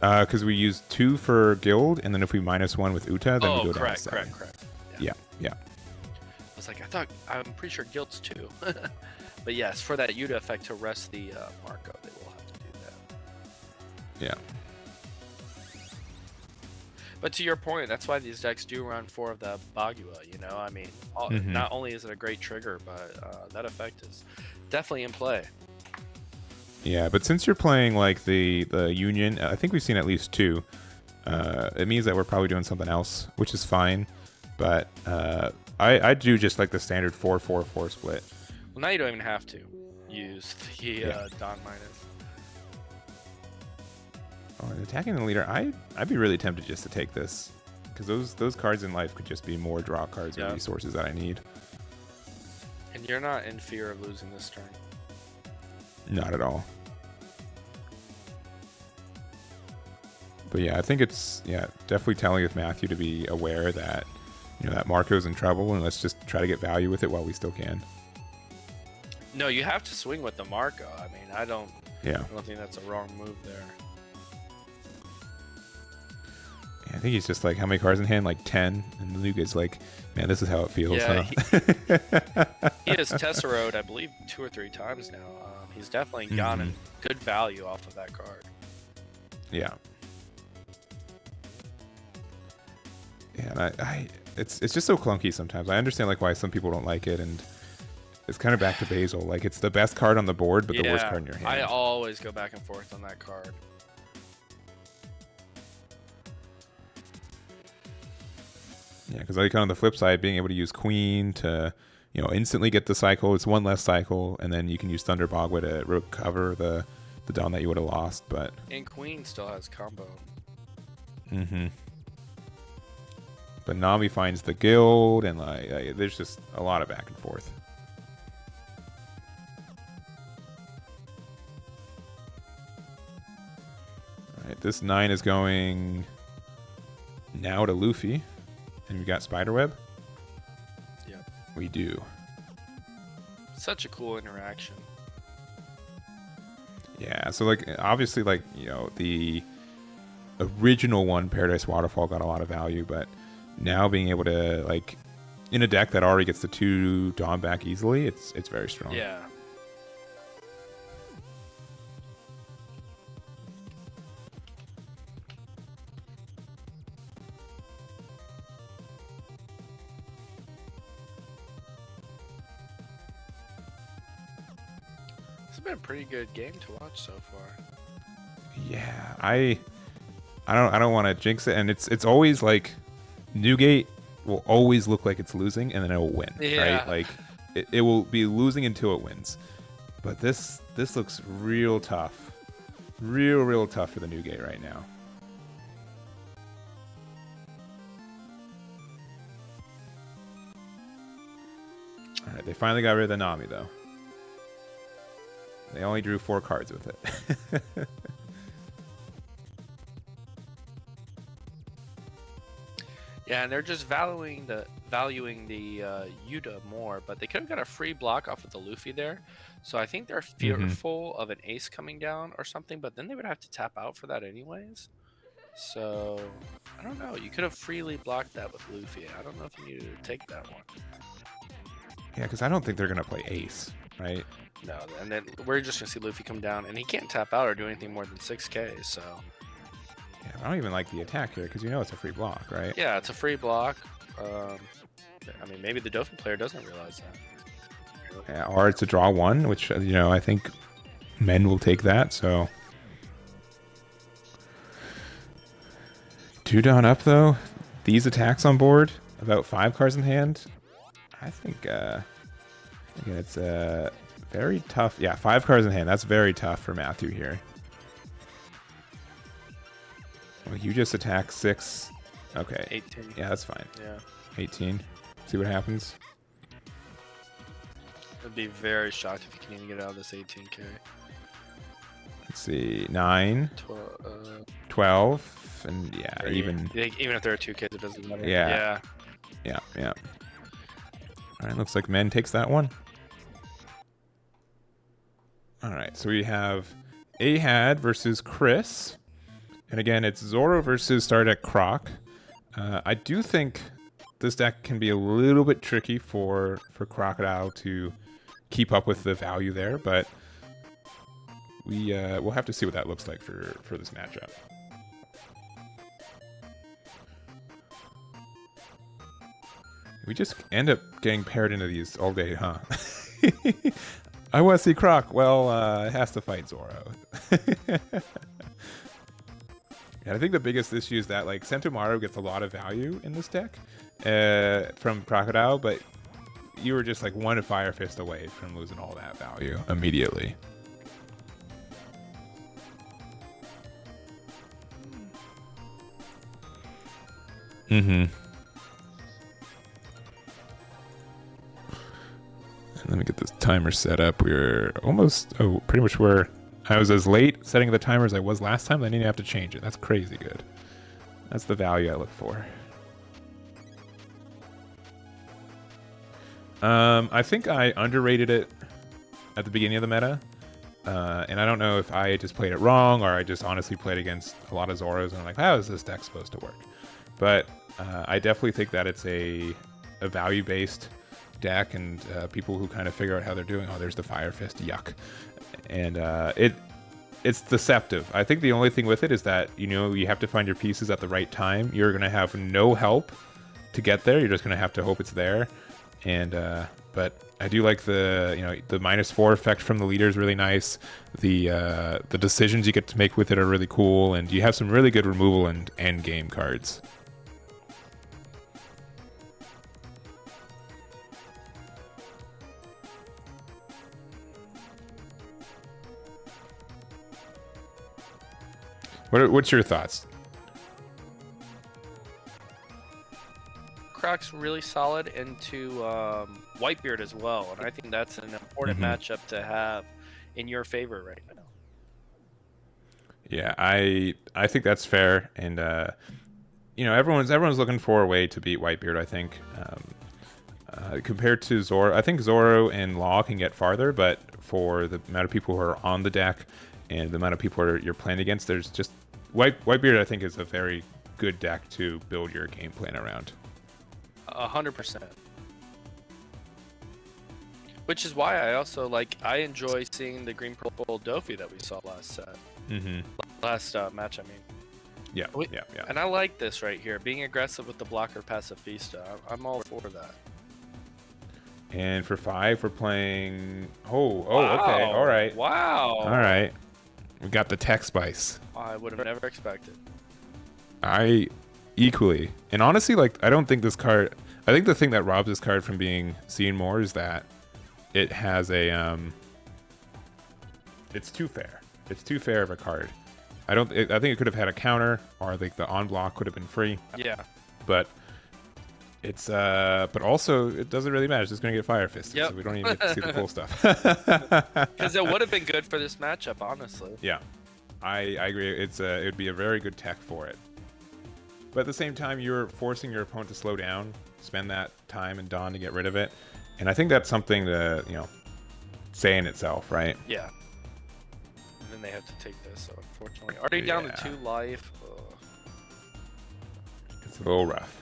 Because we use 2 for Guild, and then if we -1 with Uta, then we go down to 7. Correct. Yeah. I was like, I'm pretty sure Guild's 2. But yes, for that Uta effect to rest the Marco, they will have to do that. Yeah. But to your point, that's why these decks do run 4 of the Bagua, you know? I mean, not only is it a great trigger, but that effect is definitely in play. Yeah, but since you're playing like the Union, I think we've seen at least 2. It means that we're probably doing something else, which is fine. But I do just like the standard 4-4-4 split. Well, now you don't even have to use the Don minus. Oh, and attacking the leader, I'd be really tempted just to take this, because those cards in life could just be more draw cards or resources that I need. And you're not in fear of losing this turn. Not at all. But yeah, I think it's definitely telling with Matthew to be aware that that Marco's in trouble, and let's just try to get value with it while we still can. No, you have to swing with the Marco. I mean, I don't think that's a wrong move there. I think he's just like, how many cards in hand? Like 10. And the Newgate's like, man, this is how it feels, yeah, huh? He has Tesseroed, I believe, 2 or 3 times now. He's definitely gotten good value off of that card. Yeah. Yeah, and it's just so clunky sometimes. I understand like why some people don't like it, and it's kind of back to Basil. Like, it's the best card on the board, but the worst card in your hand. I always go back and forth on that card. Yeah, because like on the flip side, being able to use Queen to, instantly get the cycle, it's 1 less cycle, and then you can use Thunder Bagua to recover the Dawn that you would have lost. But and Queen still has combo. But Nami finds the guild, and like there's just a lot of back and forth. All right, this 9 is going now to Luffy. And we got Spiderweb? Yep. We do. Such a cool interaction. Yeah, so like obviously like, the original one, Paradise Waterfall, got a lot of value, but now being able to like in a deck that already gets the 2 Dawn back easily, it's very strong. Yeah. It's been a pretty good game to watch so far. Yeah, I don't want to jinx it, and it's always like Newgate will always look like it's losing, and then it will win. Yeah. Right? Like it will be losing until it wins. But this looks real tough, real tough for the Newgate right now. All right, they finally got rid of the Nami though. They only drew 4 cards with it. Yeah, and they're just valuing the Yuta more, but they could have got a free block off of the Luffy there. So I think they're fearful of an ace coming down or something, but then they would have to tap out for that anyways. So I don't know. You could have freely blocked that with Luffy. I don't know if you needed to take that one. Yeah, because I don't think they're gonna play ace, right? No, and then we're just gonna see Luffy come down, and he can't tap out or do anything more than 6k. So yeah, I don't even like the attack here because it's a free block, right? yeah, it's a free block. I mean, maybe the Doffy player doesn't realize that. Yeah, or it's a draw 1, which I think men will take that. So 2 Dawn up though. These attacks on board, about 5 cards in hand. I think it's very tough. Yeah, 5 cards in hand. That's very tough for Matthew here. Well, you just attack 6. Okay. 18. Yeah, that's fine. Yeah. 18. See what happens. I'd be very shocked if you can even get out of this 18k. Let's see. 9. 12. And yeah, even if there are 2 kids, it doesn't matter. Yeah. All right, looks like men takes that one. All right, so we have Ahad versus Chris. And again, it's Zoro versus Stardeck Croc. I do think this deck can be a little bit tricky for Crocodile to keep up with the value there, but we'll have to see what that looks like for this matchup. We just end up getting paired into these all day, huh? I want to see Croc. Well, it has to fight Zoro. And I think the biggest issue is that like Sentomaru gets a lot of value in this deck from Crocodile, but you were just like one Fire Fist away from losing all that value immediately. Mm-hmm. Let me get this timer set up. We're almost, pretty much where I was as late setting the timer as I was last time. I didn't have to change it. That's crazy good. That's the value I look for. I think I underrated it at the beginning of the meta. And I don't know if I just played it wrong or I just honestly played against a lot of Zoros and I'm like, how is this deck supposed to work? But I definitely think that it's a value-based deck, and people who kind of figure out how they're doing. Oh, there's the Fire Fist, yuck. And it's deceptive. I think the only thing with it is that, you know, you have to find your pieces at the right time. You're going to have no help to get there. You're just going to have to hope it's there. And but I do like the, you know, the -4 effect from the leader is really nice. The decisions you get to make with it are really cool, and you have some really good removal and end game cards. What's your thoughts? Croc's really solid into Whitebeard as well, and I think that's an important matchup to have in your favor right now. Yeah, I think that's fair, and you know, everyone's looking for a way to beat Whitebeard. I think compared to Zoro, I think Zoro and Law can get farther, but for the amount of people who are on the deck and the amount of people you're playing against, there's just Whitebeard. I think is a very good deck to build your game plan around. 100%. Which is why I also I enjoy seeing the green purple Doffy that we saw last set. Last match, I mean. Yeah. And I like this right here, being aggressive with the blocker Pacifista. I'm all for that. And for 5, we're playing. Wow. Okay, all right. Wow. All right. We got the tech spice. I would have never expected. I equally. And honestly, I don't think this card. I think the thing that robs this card from being seen more is that it has a. It's too fair. It's too fair of a card. I think it could have had a counter, or I think the on block could have been free. Yeah. But it's but also it doesn't really matter. It's just gonna get Fire Fist, so we don't even get to see the cool stuff. Because it would have been good for this matchup, honestly. Yeah, I agree. It would be a very good tech for it. But at the same time, you're forcing your opponent to slow down, spend that time and Dawn to get rid of it, and I think that's something to, you know, say in itself, right? Yeah. And then they have to take this, so unfortunately, already down to 2 life. Ugh. It's a little rough.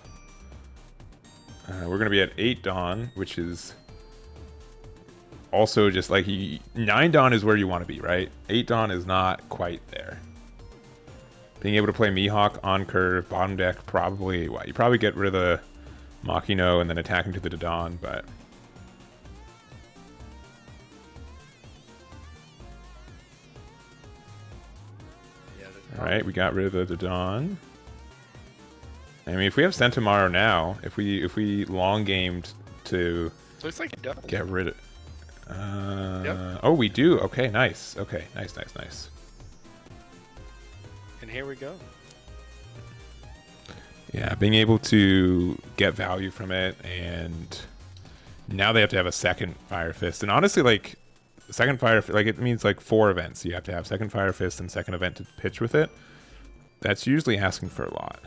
We're going to be at 8 Dawn, which is also just 9 Dawn is where you want to be, right? 8 Dawn is not quite there. Being able to play Mihawk on curve, bottom deck, probably, you probably get rid of the Makino and then attack into the Dawn, but... Alright, we got rid of the Dawn. I mean, if we have Sentomaru now, if we long gamed to looks like it does. Get rid of. Oh, we do. Okay, nice. Okay, nice. And here we go. Yeah, being able to get value from it, and now they have to have a second Fire Fist. And honestly, second Fire Fist, it means 4 events. You have to have second Fire Fist and second event to pitch with it. That's usually asking for a lot.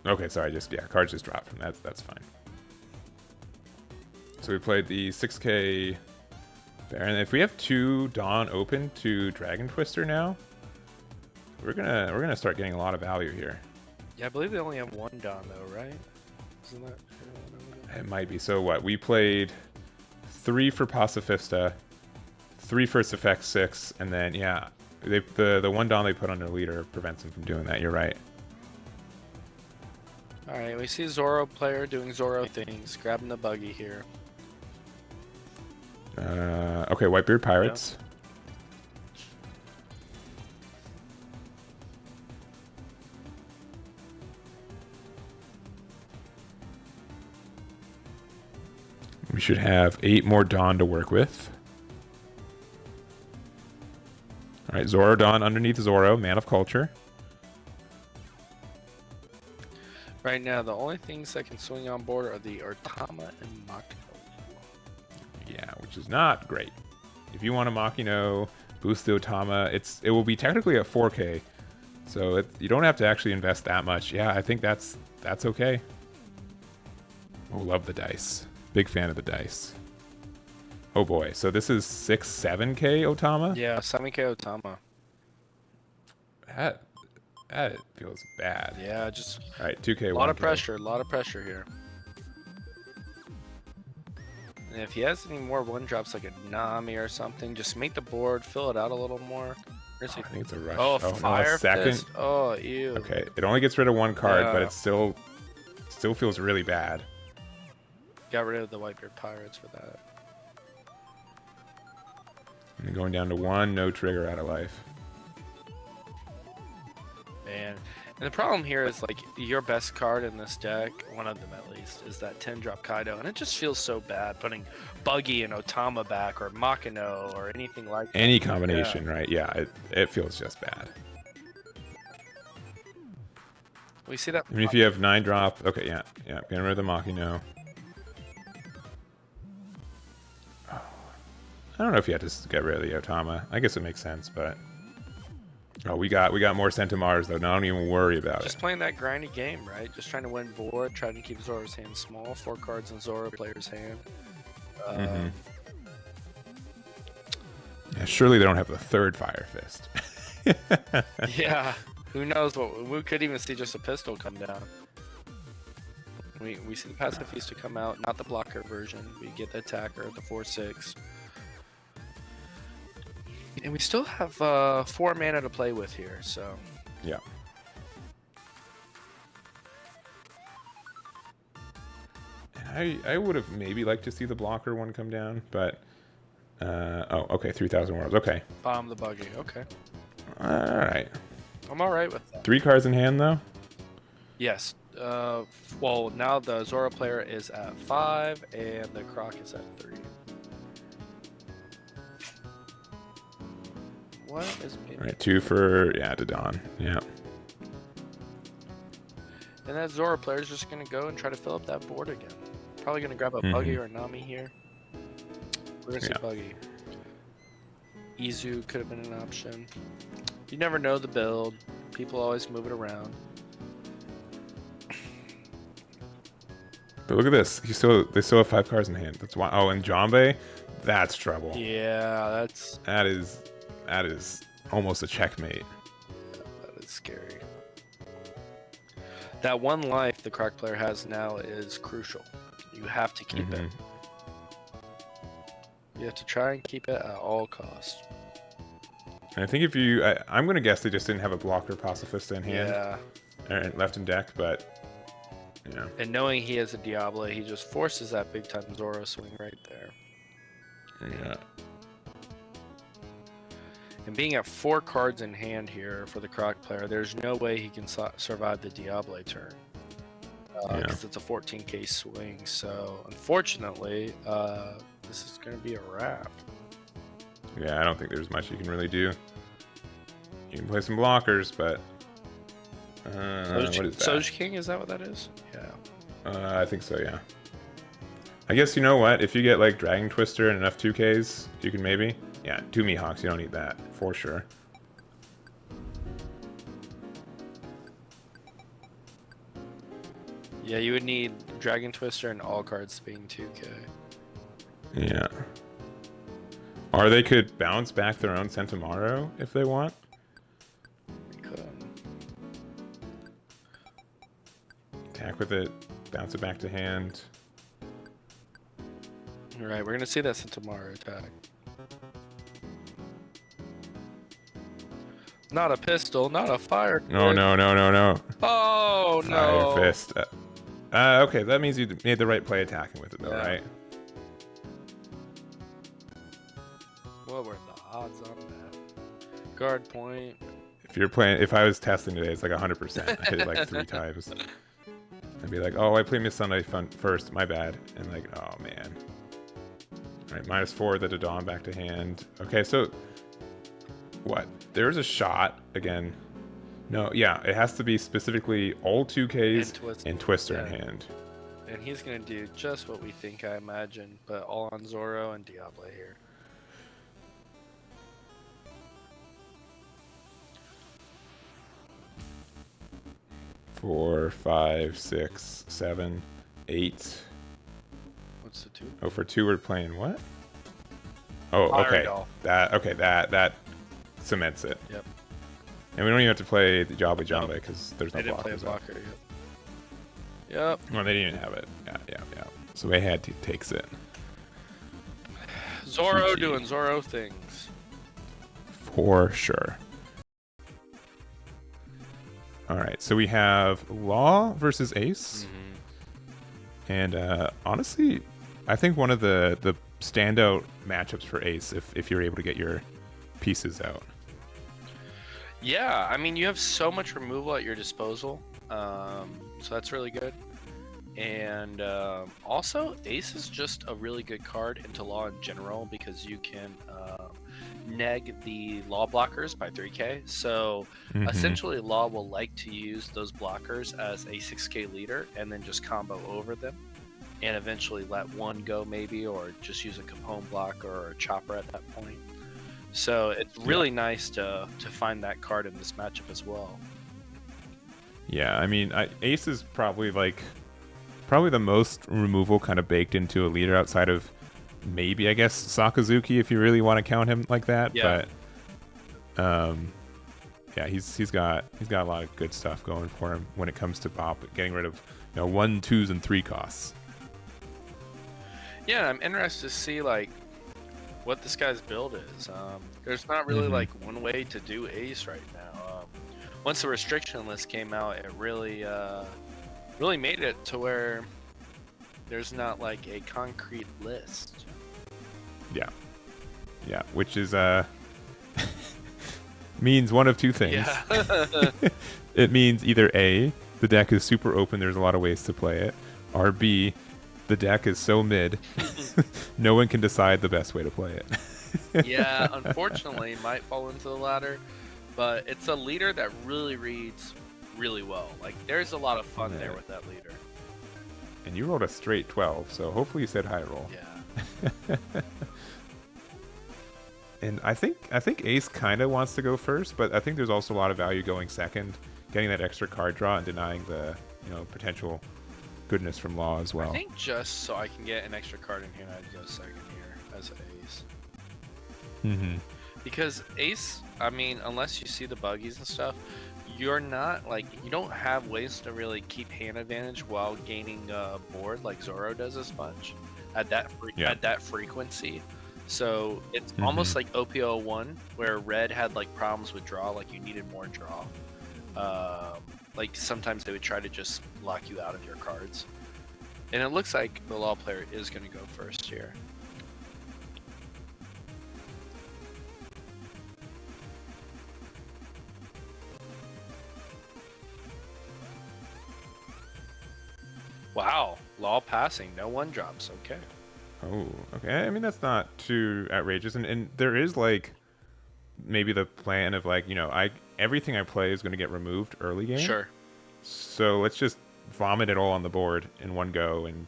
Okay, sorry, cards just dropped from that. That's fine. So we played the 6K Baron. If we have 2 Dawn open to Dragon Twister now, we're gonna start getting a lot of value here. Yeah, I believe they only have one Don though, right? Isn't that? It might be. So what? We played 3 for Pacifista, 3 for Effect 6, and then yeah, the one Don they put on their leader prevents them from doing that. You're right. All right, we see Zoro player doing Zoro things, grabbing the buggy here. Okay, Whitebeard Pirates. We should have 8 more Dawn to work with. All right, Zoro Dawn underneath Zoro, Man of Culture. Right now, the only things that can swing on board are the Ortama and Makino. Yeah, which is not great. If you want a Makino, boost the Otama, it will be technically at 4K, so you don't have to actually invest that much. Yeah, I think that's okay. Oh, love the dice. Big fan of the dice. Oh boy, so this is 7K Otama? Yeah, 7K Otama. That feels bad. Yeah, just all right, 2K. A lot of pressure here. And if he has any more one drops like a Nami or something, just make the board, fill it out a little more. I think it's a rush. Oh, Fire no, second. Fist. Oh, ew. Okay, it only gets rid of 1 card, but it still feels really bad. Got rid of the Whitebeard Pirates for that. And going down to 1, no trigger, out of life. Man. And the problem here is, like, your best card in this deck, one of them at least, is that 10-drop Kaido. And it just feels so bad putting Buggy and Otama back, or Makino, or anything like that. Any combination, right? Yeah, it feels just bad. We see that. I mean, if you have 9-drop, okay, yeah, getting rid of the Makino. Oh, I don't know if you had to get rid of the Otama. I guess it makes sense, but oh, we got more Centimars though. Now don't even worry about Just playing that grindy game, right? Just trying to win board, trying to keep Zoro's hand small. 4 cards in Zoro player's hand. Yeah, surely they don't have the 3rd Fire Fist. Yeah, who knows what? We could even see just a pistol come down. We see the Pacifista come out, not the blocker version. We get the attacker, the 4/6. And we still have 4 mana to play with here, so. Yeah. I would have maybe liked to see the blocker one come down, but oh, okay, 3,000 worlds. Okay. Bomb the buggy. Okay. All right. I'm all right with that. 3 cards in hand though. Yes. Well, now the Zoro player is at 5, and the Croc is at 3. What is being... All right, 2 for to Dawn. Yeah. And that Zoro player is just gonna go and try to fill up that board again. Probably gonna grab a Buggy or a Nami here. We're gonna see Buggy. Izu could have been an option. You never know the build. People always move it around. But look at this. They still have 5 cards in hand. That's why. Oh, and Jambe, that's trouble. Yeah, that is almost a checkmate. Yeah, that is scary. That 1 life the Croc player has now is crucial. You have to keep it. You have to try and keep it at all costs. And I think if I'm gonna guess they just didn't have a blocker Pacifista in hand. Yeah. Or left in deck, but. Yeah. And knowing he has a Diablo, he just forces that big time Zoro swing right there. Yeah. And being at 4 cards in hand here for the Croc player, there's no way he can survive the Diablo turn. Because it's a 14k swing. So, unfortunately, this is going to be a wrap. Yeah, I don't think there's much you can really do. You can play some blockers, but... what is that? Soj King, is that what that is? Yeah. I think so, yeah. I guess you know what? If you get like Dragon Twister and enough 2Ks, you can maybe... Yeah, 2 Mihawks, you don't need that, for sure. Yeah, you would need Dragon Twister and all cards being 2K. Yeah. Or they could bounce back their own Sentimaro if they want. They could. Attack with it, bounce it back to hand. All right, we're gonna see that Sentomaru attack. Not a pistol, not a fire. No, no, no, no, no. Oh no! Fire fist. Okay, that means you made the right play attacking with it, though, right? What were the odds on that? Guard point. If I was testing today, it's like 100%. I hit it like 3 times. I'd be like, oh, I played Miss Sunday first, my bad. And like, oh man. Alright, -4, the Dodon back to hand. Okay, so what? There's a shot again. No, yeah, it has to be specifically all 2Ks and Twister in hand. And he's gonna do just what we think, I imagine, but all on Zoro and Diablo here. 4, 5, 6, 7, 8. What's the 2? Oh, for 2 we're playing what? Oh, okay. That cements it. Yep. And we don't even have to play the Jabba Jamba because there's no blockers. They didn't play a blocker. Yep. Well, they didn't even have it. Yeah. So they had to takes it. Zoro GG. doing Zoro things. For sure. All right, so we have Law versus Ace. And honestly, I think one of the standout matchups for Ace if you're able to get your pieces out. Yeah, I mean, you have so much removal at your disposal, so that's really good. And also, Ace is just a really good card into Law in general because you can neg the Law blockers by 3k. So essentially, Law will like to use those blockers as a 6k leader and then just combo over them and eventually let one go maybe, or just use a Capone blocker or a Chopper at that point. So it's really nice to find that card in this matchup as well. Yeah, I mean, Ace is probably the most removal kind of baked into a leader outside of maybe, I guess, Sakazuki if you really want to count him like that. Yeah. But yeah, he's got a lot of good stuff going for him when it comes to getting rid of 1, 2s, and 3 costs. Yeah, I'm interested to see what this guy's build is. There's not really one way to do Ace right now. Once the restriction list came out, it really made it to where there's not a concrete list. Yeah, which is means one of two things. Yeah. It means either A, the deck is super open, there's a lot of ways to play it, or B, the deck is so mid, no one can decide the best way to play it. Yeah, unfortunately, it might fall into the latter, but it's a leader that really reads really well. There's a lot of fun there with that leader. And you rolled a straight 12, so hopefully you said high roll. Yeah. And I think Ace kind of wants to go first, but I think there's also a lot of value going second, getting that extra card draw and denying the potential goodness from Law as well. I think just so I can get an extra card in here, I'd go second here as Ace. Because Ace, I mean, unless you see the buggies and stuff, you're not you don't have ways to really keep hand advantage while gaining board like Zoro does as much at that frequency. So it's almost like OPO1 where Red had problems with draw, you needed more draw. Sometimes they would try to just lock you out of your cards. And it looks like the Law player is going to go first here. Wow, Law passing, no 1-drops, okay. Oh, okay. I mean, that's not too outrageous. And there is maybe the plan of everything I play is going to get removed early game. Sure. So let's just vomit it all on the board in one go, and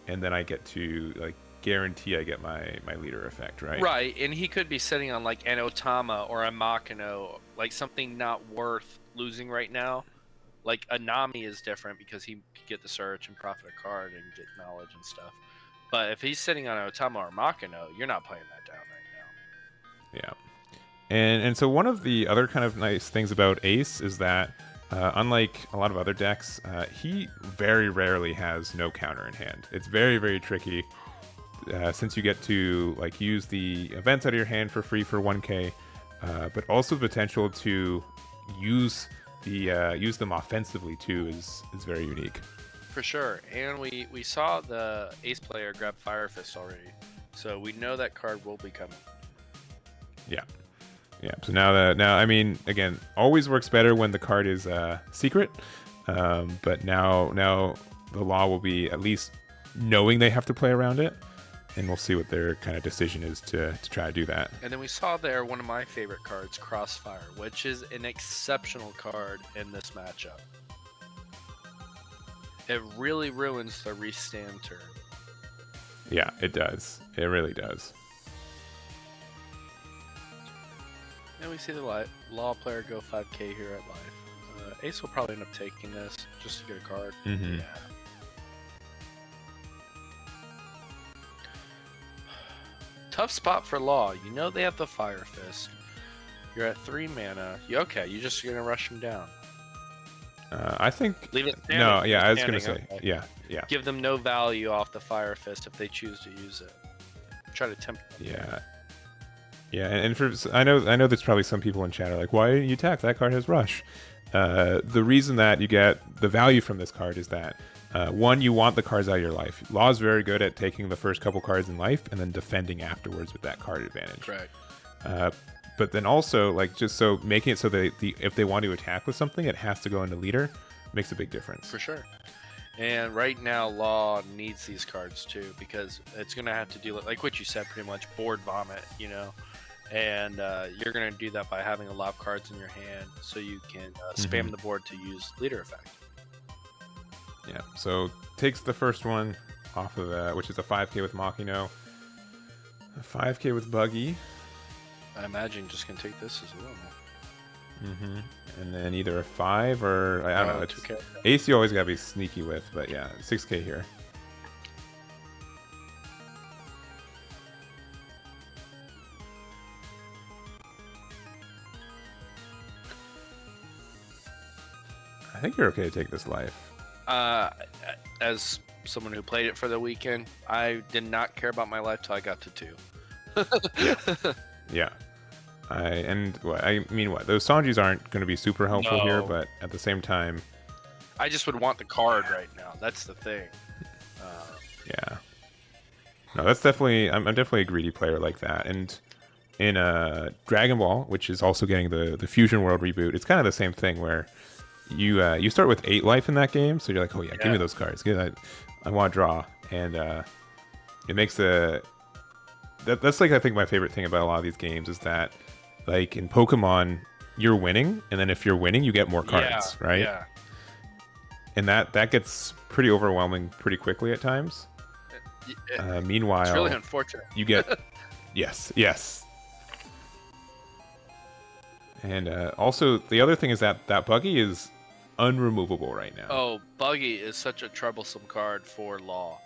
then I get to guarantee I get my leader effect, right? Right, and he could be sitting on an Otama or a Makino, something not worth losing right now. A Nami is different because he could get the search and profit a card and get knowledge and stuff. But if he's sitting on Otama or Makino, you're not playing that down right now. Yeah. And so one of the other kind of nice things about Ace is that Unlike a lot of other decks, he very rarely has no counter in hand. It's very, very tricky since you get to like use the events out of your hand for free for 1k, but also the potential to use them offensively too is very unique. For sure, and we saw the ace player grab Fire Fist already, so we know that card will be coming. Yeah. So now I mean, again, always works better when the card is secret, but now the law will be at least knowing they have to play around it, and we'll see what their kind of decision is to try to do that. And then we saw there one of my favorite cards, Crossfire, which is an exceptional card in this matchup. It really ruins the restand turn. Yeah, it does. It really does. And we see the law player go 5k here at life. Ace will probably end up taking this just to get a card. Mm-hmm. Yeah. Tough spot for Law. You know they have the Fire Fist. You're at 3 mana. Okay, you're just gonna rush him down. I think. Leave it standing. No, yeah, I was gonna Standing, say, okay. yeah. Give them no value off the Fire Fist if they choose to use it. Try to tempt them. Yeah, and for I know there's probably some people in chat are like, why didn't you attack? That card has rush. The reason that you get the value from this card is that one, you want the cards out of your life. Law is very good at taking the first couple cards in life and then defending afterwards with that card advantage. Right. But then also, like, just so making it so that if they want to attack with something, it has to go into leader, makes a big difference. For sure. And right now, Law needs these cards too, because it's going to have to do, like what you said, pretty much board vomit, you know? And you're going to do that by having a lot of cards in your hand so you can spam the board to use leader effect. Yeah, so takes the first one off of that, which is a 5k with Machino, a 5k with Buggy. I imagine just going to take this as well. And then either a 5 or, I don't know, it's 2K. Ace you always got to be sneaky with, but yeah, 6k here. I think you're okay to take this life. As someone who played it for the weekend, I did not care about my life till I got to 2. Yeah. I mean, those Sanjis aren't going to be super helpful here, but at the same time, I just would want the card right now. That's the thing. Yeah. No, that's definitely. I'm definitely a greedy player like that. And in Dragon Ball, which is also getting the Fusion World reboot, it's kind of the same thing where you start with 8 life in that game, so you're like, oh yeah, give me those cards. I want to draw, and it makes that's like I think my favorite thing about a lot of these games is that, like in Pokemon, you're winning, and then if you're winning, you get more cards, right? Yeah. And that gets pretty overwhelming pretty quickly at times. Meanwhile, it's really unfortunate. You get yes. And also, the other thing is that Buggy is unremovable right now. Oh, Buggy is such a troublesome card for Law.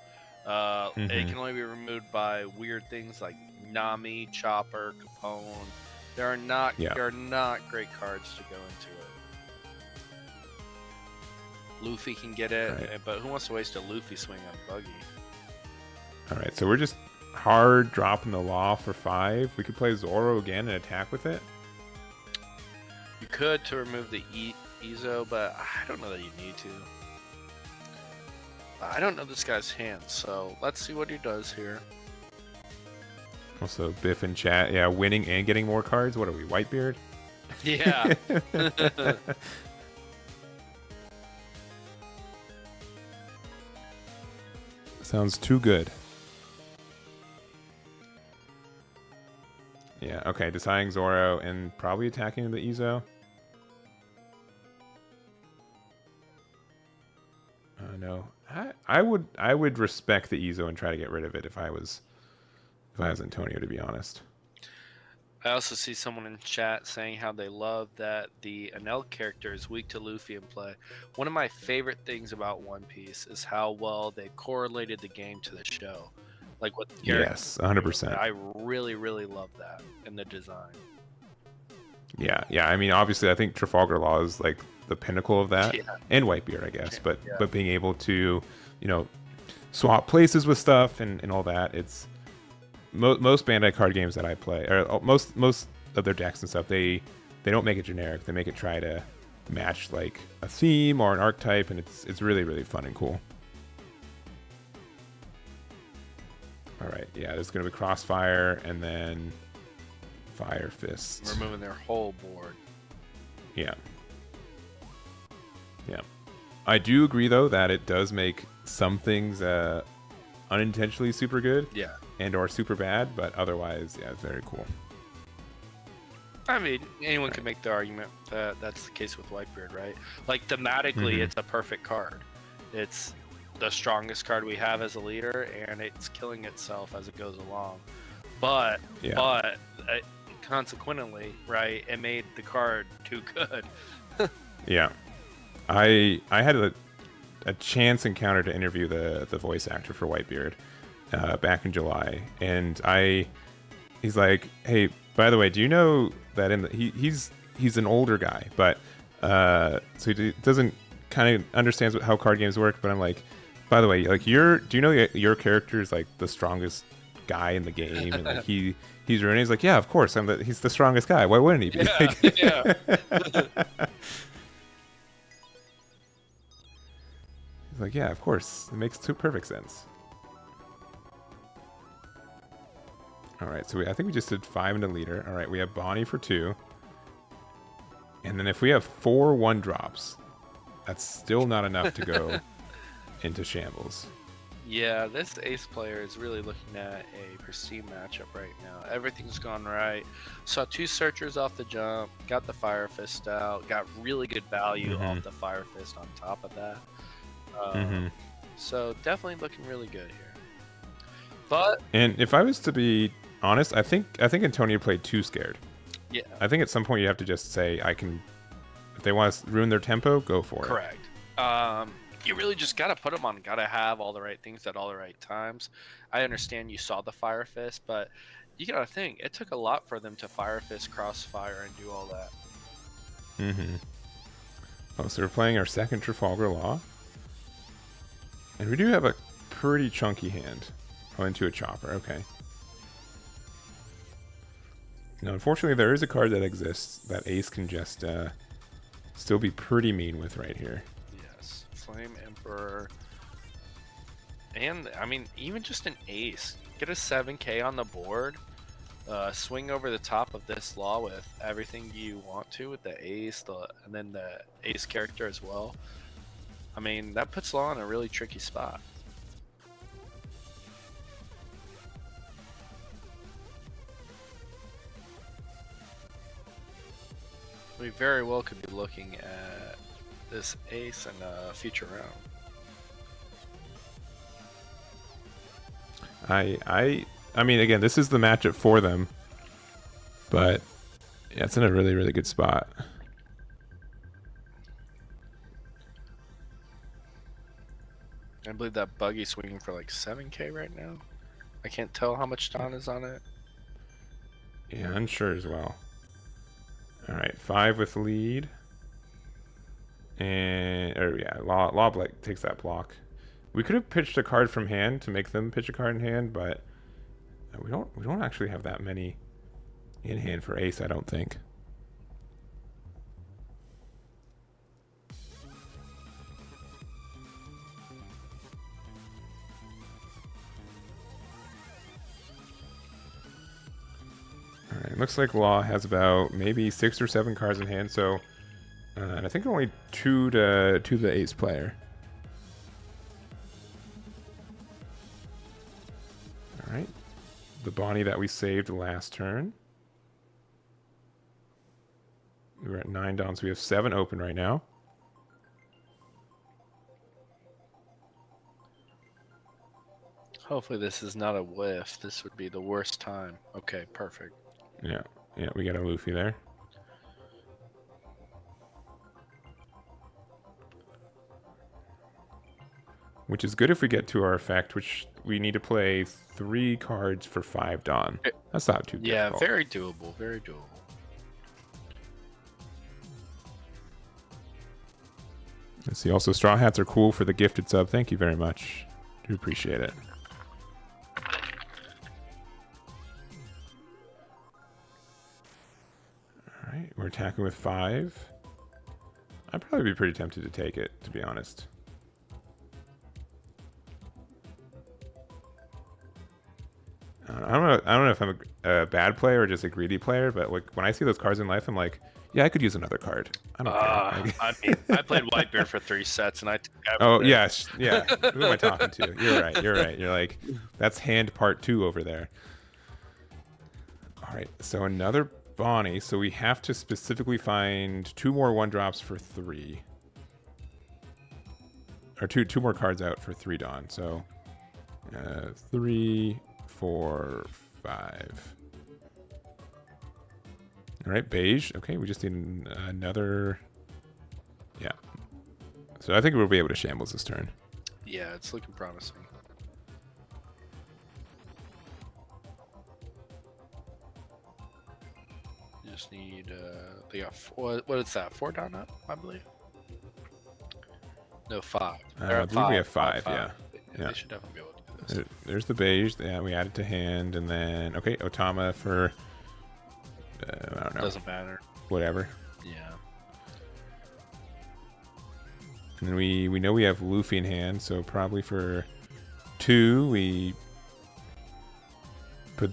It can only be removed by weird things like Nami, Chopper, Capone. There are not great cards to go into it. Luffy can get it, right. But who wants to waste a Luffy swing on Buggy? All right, so we're just hard dropping the Law for 5. We could play Zoro again and attack with it. You could to remove the Izo, but I don't know that you need to. I don't know this guy's hand, so let's see what he does here. Also, Biff in chat, yeah, winning and getting more cards. What are we, Whitebeard? Yeah. Sounds too good. Yeah, okay, deciding Zoro and probably attacking the Izo. No, I would respect the Izo and try to get rid of it if I was Antonio, to be honest. I also see someone in chat saying how they love that the Enel character is weak to Luffy in play. One of my favorite things about One Piece is how well they correlated the game to the show. Like what Garrett, yes, 100%. I really, really love that in the design. Yeah. I mean, obviously, I think Trafalgar Law is like the pinnacle of that, and Whitebeard, I guess. But being able to, you know, swap places with stuff and all that. It's most Bandai card games that I play, or most of their decks and stuff. They don't make it generic. They make it try to match like a theme or an archetype, and it's really, really fun and cool. All right, yeah, there's gonna be Crossfire and then Fire Fist. We're moving their whole board. Yeah. I do agree though that it does make some things unintentionally super good. Yeah. And or super bad, but otherwise, yeah, it's very cool. I mean, anyone can make the argument that that's the case with Whitebeard, right? Like thematically, it's a perfect card. It's the strongest card we have as a leader, and it's killing itself as it goes along. But consequently, right, it made the card too good. Yeah. I had a chance encounter to interview the voice actor for Whitebeard back in July, and he's like, hey, by the way, do you know that he's an older guy, but so he doesn't kind of understands how card games work, but I'm like, by the way, like do you know your character is like the strongest guy in the game, and like he's running. He's like, yeah, of course, he's the strongest guy. Why wouldn't he be? Yeah. He's like, yeah, of course. It makes perfect sense. All right, so I think we just did 5 in the leader. All right, we have Bonnie for 2. And then if we have 4 1-drops, that's still not enough to go into shambles. Yeah, this ace player is really looking at a pristine matchup right now. Everything's gone right. Saw 2 searchers off the jump, got the Fire Fist out, got really good value off the Fire Fist on top of that. So definitely looking really good here. And if I was to be honest, I think Antonio played too scared. Yeah. I think at some point you have to just say, if they want to ruin their tempo, go for it. Correct. You really just gotta put them on. Gotta have all the right things at all the right times. I understand you saw the Fire Fist, but you gotta think it took a lot for them to Fire Fist, Crossfire, and do all that. Oh, so we're playing our second Trafalgar Law. And we do have a pretty chunky hand. Oh, into a chopper. Okay. Now, unfortunately, there is a card that exists that Ace can just still be pretty mean with right here. Yes. Flame Emperor. And, I mean, even just an Ace. Get a 7k on the board. Swing over the top of this Law with everything you want to with the Ace, and then the Ace character as well. I mean, that puts Law in a really tricky spot. We very well could be looking at this Ace in a future round. I mean, again, this is the matchup for them, but yeah, it's in a really, really good spot. I believe that buggy's swinging for like 7k right now. I can't tell how much Don is on it. Yeah, unsure as well. All right, 5 with lead. And, Law takes that block. We could have pitched a card from hand to make them pitch a card in hand, but we don't actually have that many in hand for Ace, I don't think. Alright, looks like Law has about maybe 6 or 7 cards in hand, so and I think only 2 to the Ace player. Alright. The Bonnie that we saved last turn. We're at 9 down, so we have 7 open right now. Hopefully this is not a whiff. This would be the worst time. Okay, perfect. Yeah, we got a Luffy there. Which is good if we get to our effect, which we need to play 3 cards for 5 Dawn. That's not too Yeah, difficult. very doable, very doable. Let's see. Also, straw hats are cool for the gifted sub. Thank you very much. Do appreciate it. All right, we're attacking with 5. I'd probably be pretty tempted to take it, to be honest. I don't know if I'm a bad player or just a greedy player, but like when I see those cards in life, I'm like, yeah, I could use another card. I don't care. I mean, I played Whitebeard for 3 sets, and I took everything. Oh yes, yeah. Who am I talking to? You're right. You're right. You're like, that's hand part 2 over there. All right. So another Bonnie. So we have to specifically find 2 more 1-drops for 3, or two more cards out for 3 Dawn. So 3, 4, 5. All right, beige. Okay, we just need another. Yeah. So I think we'll be able to shambles this turn. Yeah, it's looking promising. You just need. They got what is that? 4 down up, I believe. No, 5. I believe we have 5. Yeah. Yeah. They should definitely be able to do this. There's the beige. Yeah, we added to hand, and then okay, Otama for. I don't know. Doesn't matter. Whatever. Yeah. And then we know we have Luffy in hand, so probably for 2 we put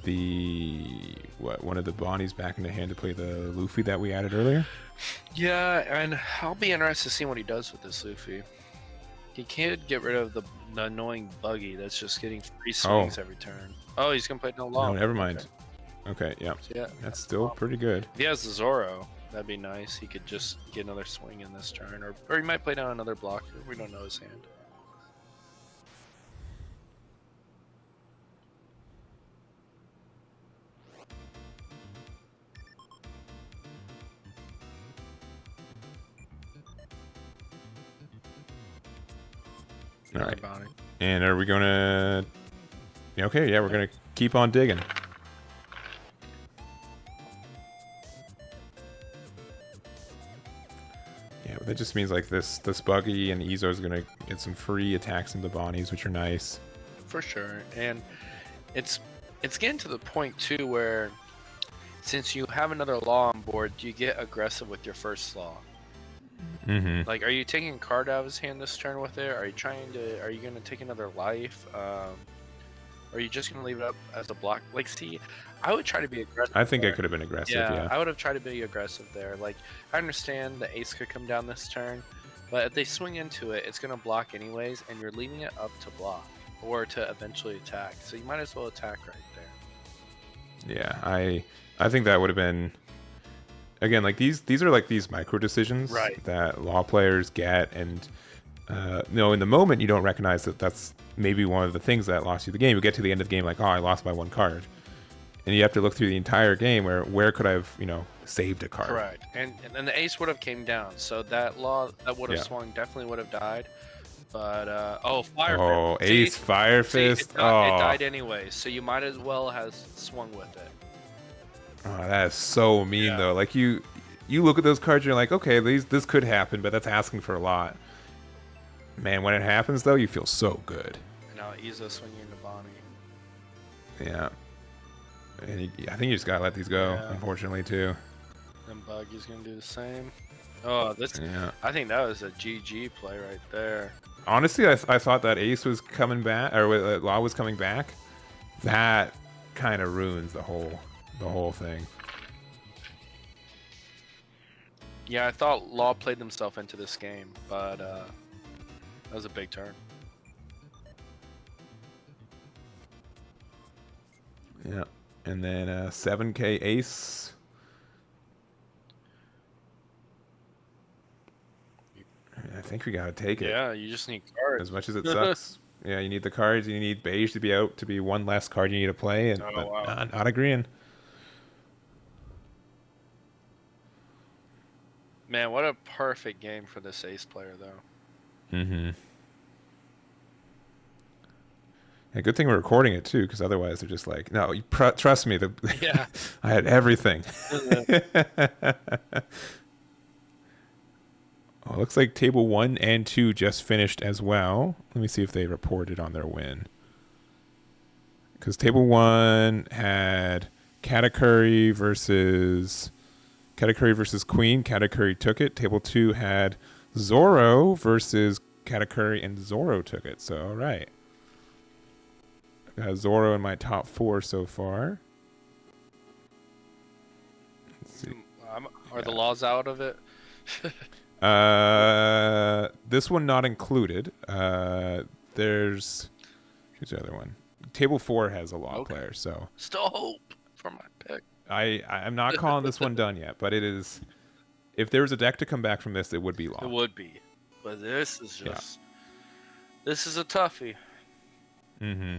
one of the Bonnies back into hand to play the Luffy that we added earlier. Yeah, and I'll be interested to see what he does with this Luffy. He can't get rid of the annoying buggy that's just getting free swings every turn. Oh, he's gonna play no long. No, never mind. Okay, yeah. So yeah, that's still pretty good. If he has the Zoro, that'd be nice. He could just get another swing in this turn, or he might play down another blocker. We don't know his hand. All right. And are we gonna? Okay, yeah, we're gonna keep on digging. Yeah, but that just means like this buggy and Izo is gonna get some free attacks into Bonnies, which are nice. For sure, and it's getting to the point too where since you have another law on board, you get aggressive with your first law. Mm-hmm. Like, are you taking a card out of his hand this turn with it? Are you gonna take another life? Or are you just gonna leave it up as a block? Like, see, I would try to be aggressive. I think I could have been aggressive. Yeah, I would have tried to be aggressive there. Like, I understand the ace could come down this turn, but if they swing into it, it's gonna block anyways, and you're leaving it up to block or to eventually attack. So you might as well attack right there. Yeah, I think that would have been. Again, like these are like these micro decisions that law players get, and in the moment you don't recognize that that's maybe one of the things that lost you the game. You get to the end of the game like, oh, I lost by 1 card, and you have to look through the entire game where could I have saved a card. Correct, and the ace would have came down, so that law that would have swung definitely would have died. But fire fist. Oh, ace fire fist. It died anyway, so you might as well have swung with it. Oh, that is so mean though. Like you look at those cards, you're like, okay, this could happen, but that's asking for a lot. Man, when it happens though, you feel so good. Now Izo swinging into Bonnie. Yeah, and I think you just gotta let these go, unfortunately too. And Buggy's gonna do the same. Oh, I think that was a GG play right there. Honestly, I thought that ace was coming back, or Law was coming back. That kind of ruins the whole thing. Yeah, I thought Law played himself into this game, but that was a big turn. Yeah, and then 7K ace. I think we gotta take it. Yeah, you just need cards. As much as it sucks. Yeah, you need the cards. You need beige to be out to be 1 less card you need to play, and not agreeing. Man, what a perfect game for this ace player, though. Mm-hmm. Yeah, good thing we're recording it too, because otherwise they're just like, no, trust me. I had everything. Oh, it looks like table 1 and 2 just finished as well. Let me see if they reported on their win. Because table 1 had Katakuri versus Queen. Katakuri took it. Table 2 had Zoro versus Katakuri, and Zoro took it. So, all right. I got Zoro in my top 4 so far. Let's see. Are the laws out of it? This one not included. Who's the other one? Table 4 has a law player, so still hope for my pick. I'm not calling this one done yet, but it is. If there was a deck to come back from this, it would be law. It would be, but this is just this is a toughie. Mm-hmm.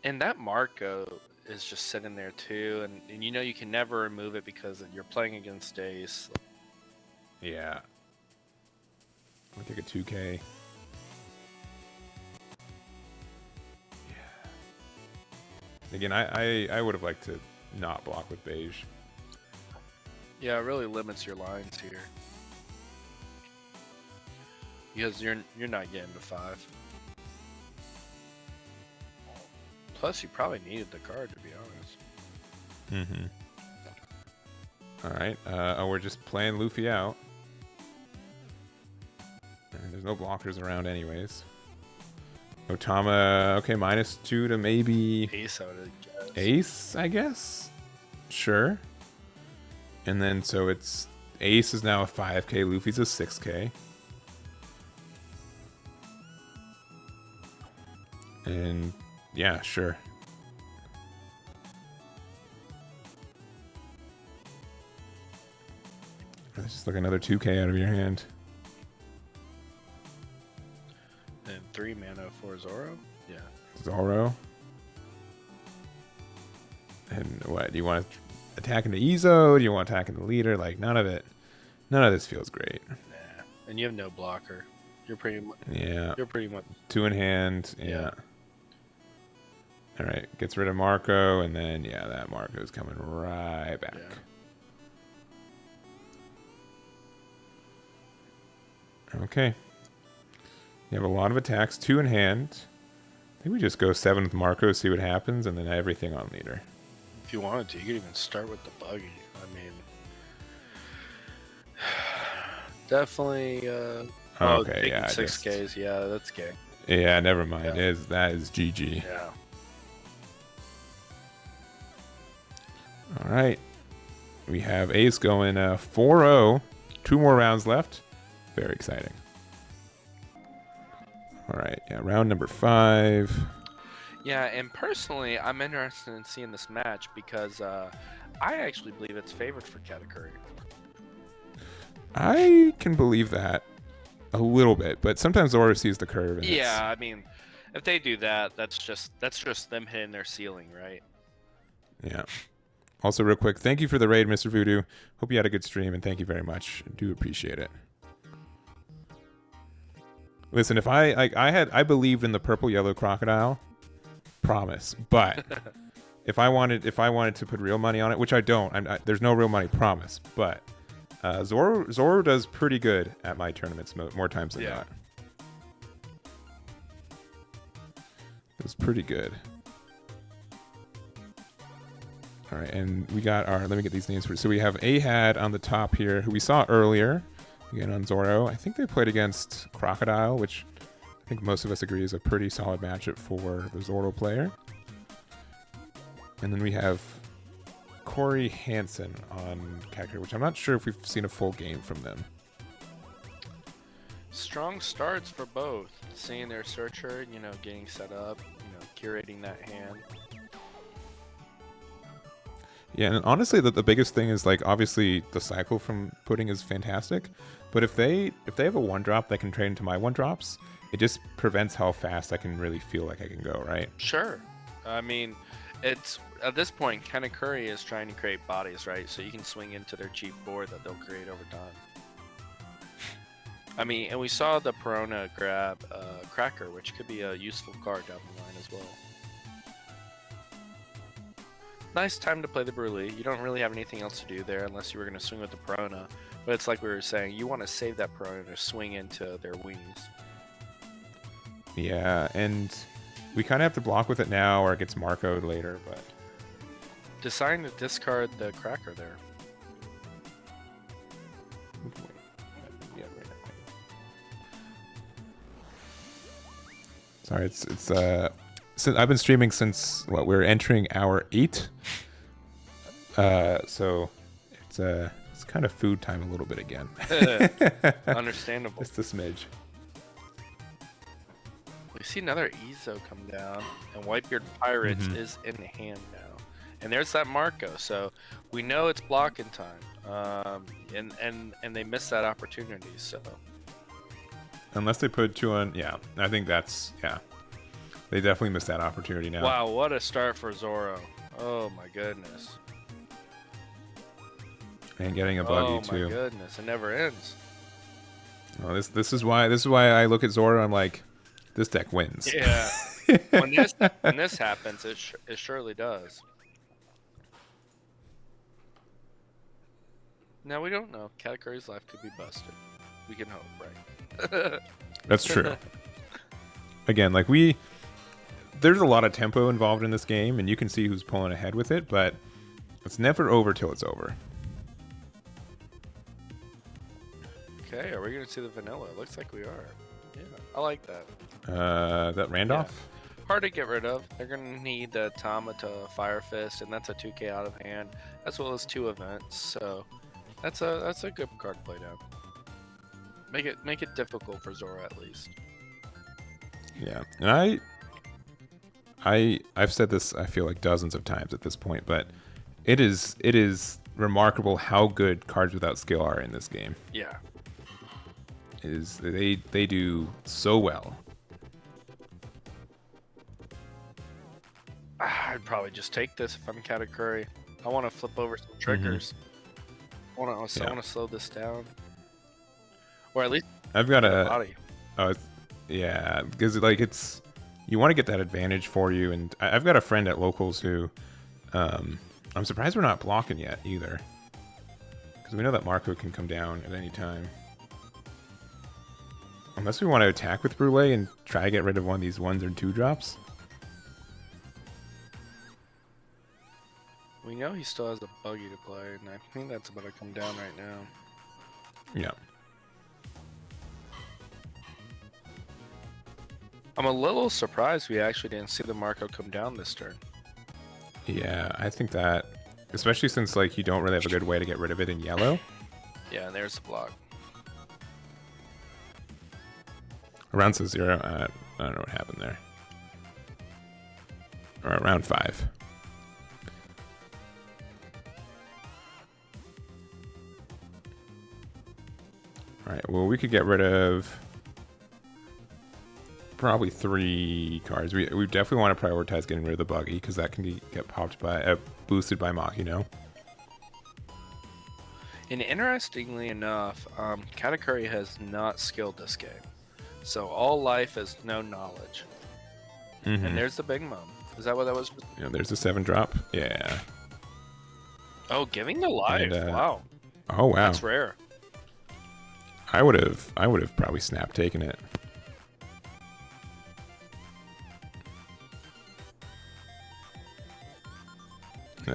And that Marco is just sitting there too, and you know you can never remove it because you're playing against Ace. Yeah. I'm gonna take a 2K. Yeah. Again, I would have liked to not block with beige. Yeah, it really limits your lines here. Because you're not getting to 5. Plus, you probably needed the card, to be honest. Mm-hmm. All right. We're just playing Luffy out. And there's no blockers around anyways. Otama, okay, -2 to maybe... Ace, I would guess. Ace, I guess? Sure. And then, so it's... Ace is now a 5K, Luffy's a 6K. And... yeah, sure. Let's just look another 2K out of your hand. And 3 mana for Zoro? Yeah. Zoro. And what? Do you want to attack into Izo? Do you want to attack into leader? Like, none of it. None of this feels great. Nah. And you have no blocker. You're pretty much... Yeah. You're pretty much... 2 in hand. Yeah. All right, gets rid of Marco, and then, yeah, that Marco's coming right back. Yeah. Okay. You have a lot of attacks, 2 in hand. I think we just go 7 with Marco, see what happens, and then everything on leader. If you wanted to, you could even start with the buggy. I mean... definitely, okay, yeah. 6Ks, yeah, that's gay. Yeah, never mind. Yeah. That is GG. Yeah. All right. We have Ace going 4-0. 2 more rounds left. Very exciting. All right. Yeah, round number 5. Yeah, and personally, I'm interested in seeing this match because I actually believe it's favored for Katakuri. I can believe that a little bit, but sometimes Zoro sees the curve. And yeah, I mean, if they do that, that's just them hitting their ceiling, right? Yeah. Also, real quick, thank you for the raid, Mr. Voodoo. Hope you had a good stream, and thank you very much. I do appreciate it. Listen, if I believed in the purple yellow crocodile, promise. But if I wanted to put real money on it, which I don't, there's no real money, promise. But Zoro does pretty good at my tournaments more times than not. It's pretty good. All right, and we got our, let me get these names for you. So we have Ahad on the top here, who we saw earlier, again on Zoro. I think they played against Crocodile, which I think most of us agree is a pretty solid matchup for the Zoro player. And then we have Corey Hansen on Katakuri, which I'm not sure if we've seen a full game from them. Strong starts for both. Seeing their searcher, getting set up, curating that hand. Yeah, and honestly, the biggest thing is, like, obviously the cycle from putting is fantastic, but if they have a 1-drop that can trade into my 1-drops, it just prevents how fast I can really feel like I can go, right? Sure. I mean, it's at this point, Katakuri is trying to create bodies, right? So you can swing into their cheap board that they'll create over time. I mean, and we saw the Perona grab Cracker, which could be a useful card down the line as well. Nice time to play the Brulee. You don't really have anything else to do there unless you were going to swing with the Perona. But it's like we were saying, you want to save that Perona to swing into their weenies. Yeah, and we kind of have to block with it now or it gets Marco'd later, but... Deciding to discard the Cracker there. Sorry, it's since I've been streaming since what we're entering hour 8, so it's kind of food time a little bit again. Understandable. Just a smidge. We see another Ezo come down, and Whitebeard Pirates is in hand now, and there's that Marco. So we know it's blocking time, and they missed that opportunity. So. Unless they put 2 on, yeah, I think that's, yeah. They definitely missed that opportunity now. Wow, what a start for Zoro. Oh my goodness. And getting a buggy too. Oh my goodness, it never ends. Well, this is why I look at Zoro, I'm like, this deck wins. Yeah. when this happens, it surely does. Now we don't know. Katakuri's life could be busted. We can hope, right? That's true. Again, like there's a lot of tempo involved in this game, and you can see who's pulling ahead with it, but it's never over till it's over. Okay, are we going to see the vanilla? It looks like we are. Yeah, I like that. That Randolph? Yeah. Hard to get rid of. They're going to need the Tama to Fire Fist, and that's a 2k out of hand, as well as 2 events, so that's a good card to play down. Make it difficult for Zoro at least. Yeah, and I've said this, I feel like dozens of times at this point, but it is remarkable how good cards without skill are in this game. Yeah. They do so well. I'd probably just take this if I'm Katakuri. I want to flip over some triggers. I want to slow this down, or at least I've got a body. Yeah, because like you want to get that advantage for you, and I've got a friend at locals who I'm surprised we're not blocking yet either, because we know that Marco can come down at any time. Unless we want to attack with Brule and try to get rid of one of these 1s or 2 drops. We know he still has a buggy to play, and I think that's about to come down right now. Yeah. I'm a little surprised we actually didn't see the Marco come down this turn. Yeah, I think that, especially since like you don't really have a good way to get rid of it in yellow. Yeah, and there's the block. Around 0, I don't know what happened there. Or around 5. Alright, well we could get rid of probably 3 cards. We definitely want to prioritize getting rid of the buggy, because that can get popped by boosted by Mach, you know. And interestingly enough, Katakuri has not skilled this game. So all life is no knowledge. And there's the Big Mom. Is that what that was? Yeah, there's the 7 drop. Yeah. Oh, giving the life. Wow. Oh wow. That's rare. I would have probably snap taken it.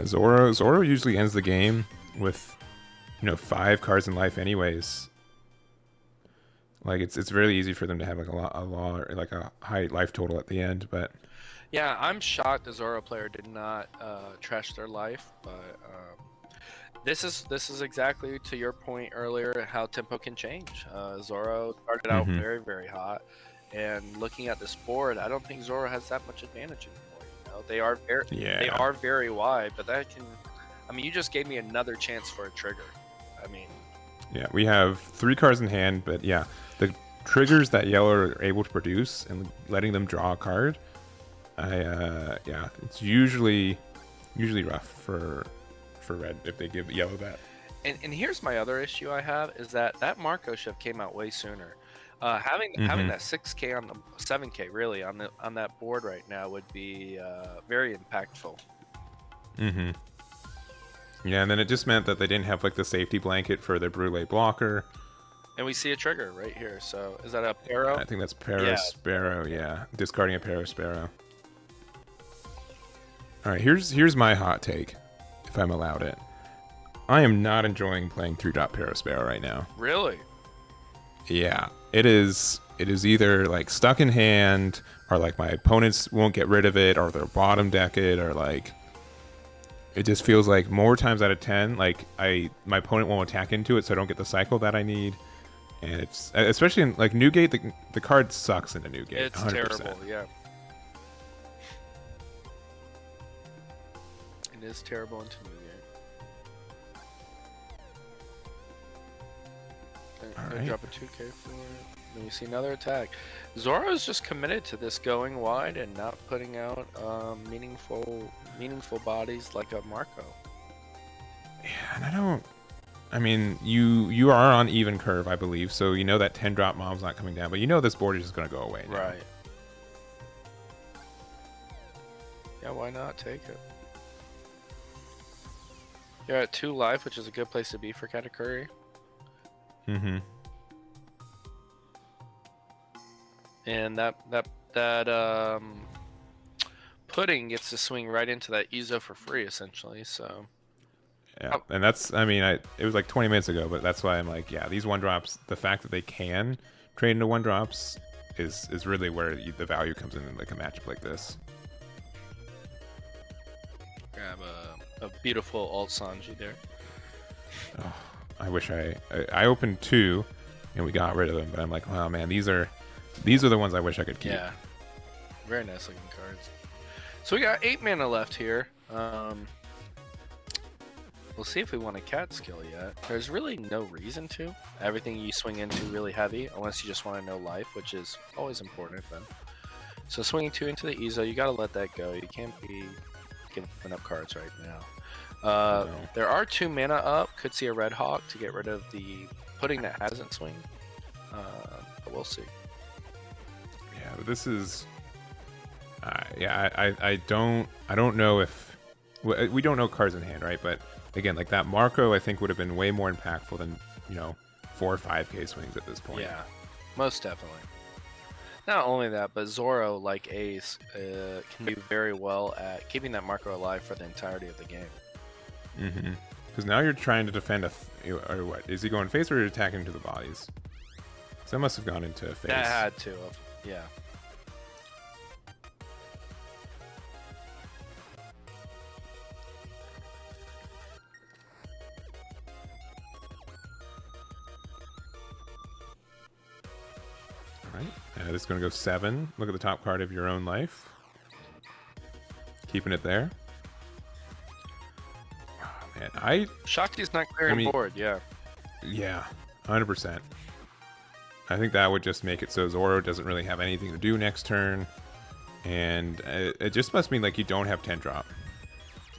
Zoro usually ends the game with, 5 cards in life anyways. Like it's really easy for them to have like a high life total at the end, but yeah, I'm shocked the Zoro player did not trash their life, but this is exactly to your point earlier how tempo can change. Zoro started out very, very hot, and looking at this board, I don't think Zoro has that much advantage anymore. They are very wide, but that can, you just gave me another chance for a trigger. Yeah, we have 3 cards in hand, but yeah, the triggers that yellow are able to produce and letting them draw a card, it's usually rough for red if they give yellow that. And here's my other issue I have is that Marco shift came out way sooner. Having that 6K on the 7K really on that board right now would be very impactful. Yeah, and then it just meant that they didn't have like the safety blanket for their Brule blocker. And we see a trigger right here. So is that a Pero? I think that's Sparrow. Yeah, discarding a Sparrow. All right, here's my hot take, if I'm allowed it. I am not enjoying playing 3-drop Sparrow right now. Really? Yeah, it is either like stuck in hand, or like my opponents won't get rid of it, or they'll bottom deck it, or like it just feels like more times out of 10, like my opponent won't attack into it, so I don't get the cycle that I need. And it's especially in like Newgate, the card sucks into Newgate. It's 100%. terrible, yeah. It is terrible into Newgate. Right. Drop a 2K for it. Then we see another attack. Zoro's just committed to this going wide and not putting out meaningful bodies like a Marco. Yeah, and I mean, you are on even curve, I believe, so you know that 10-drop mom's not coming down, but you know this board is just going to go away now. Right. Yeah, why not take it? You're at 2 life, which is a good place to be for Katakuri. And that pudding gets to swing right into that Izo for free, essentially. So. Yeah, and that's, I mean, it was like 20 minutes ago, but that's why I'm like, yeah, these 1-drops, the fact that they can trade into 1-drops is really where the value comes in like a matchup like this. Grab a beautiful alt Sanji there. Oh, I wish I opened 2 and we got rid of them, but I'm like, wow, man, these are the ones I wish I could keep. Yeah, very nice looking cards. So we got 8 mana left here. We'll see if we want a cat skill yet. There's really no reason to. Everything you swing into really heavy, unless you just want to know life, which is always important then. So swinging 2 into the Izo, you gotta let that go. You can't be giving up cards right now. There are 2 mana up. Could see a Red Hawk to get rid of the pudding that hasn't swing. But we'll see. Yeah, but this is. I don't know if we don't know cards in hand, right? But again, like that Marco, I think would have been way more impactful than 4 or 5K swings at this point. Yeah, most definitely. Not only that, but Zoro, like Ace, can do very well at keeping that Marco alive for the entirety of the game. Because now you're trying to defend or what? Is he going face or attacking to the bodies? So that must have gone into face. That had to, yeah. This is going to go 7. Look at the top card of your own life. Keeping it there. Oh, man, Shakti's not clearing board, yeah. Yeah, 100%. I think that would just make it so Zoro doesn't really have anything to do next turn. And it just must mean like you don't have 10-drop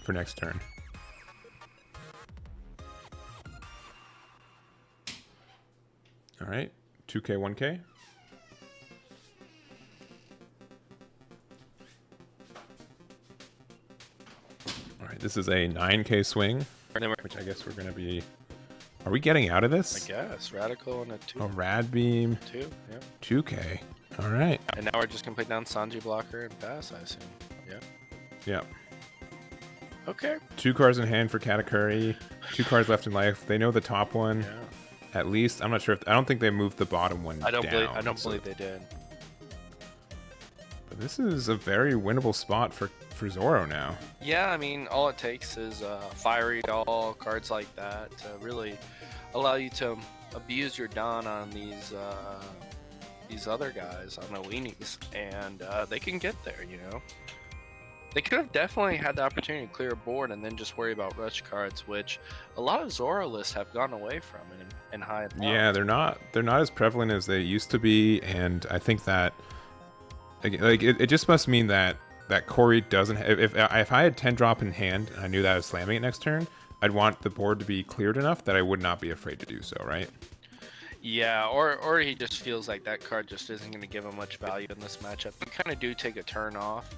for next turn. All right, 2K, 1K. This is a 9K swing, which I guess we're going to be... Are we getting out of this? I guess. Radical and a 2. A Rad Beam. 2, yeah. 2K. All right. And now we're just going to put down Sanji blocker and pass, I assume. Yeah. Yeah. Okay. 2 cards in hand for Katakuri. 2 cards left in life. They know the top one. Yeah. At least. I'm not sure if... I don't think they moved the bottom one I don't down. believe they did. But this is a very winnable spot for Zoro now. Yeah, I mean, all it takes is Fiery Doll, cards like that to really allow you to abuse your Don on these other guys, on the weenies, and they can get there, They could have definitely had the opportunity to clear a board and then just worry about rush cards, which a lot of Zoro lists have gone away from in high and low. Yeah, they're not as prevalent as they used to be, and I think that it just must mean that Corey doesn't. If I had 10-drop in hand and I knew that I was slamming it next turn, I'd want the board to be cleared enough that I would not be afraid to do so, right? Yeah, or he just feels like that card just isn't going to give him much value in this matchup. You kind of do take a turn off,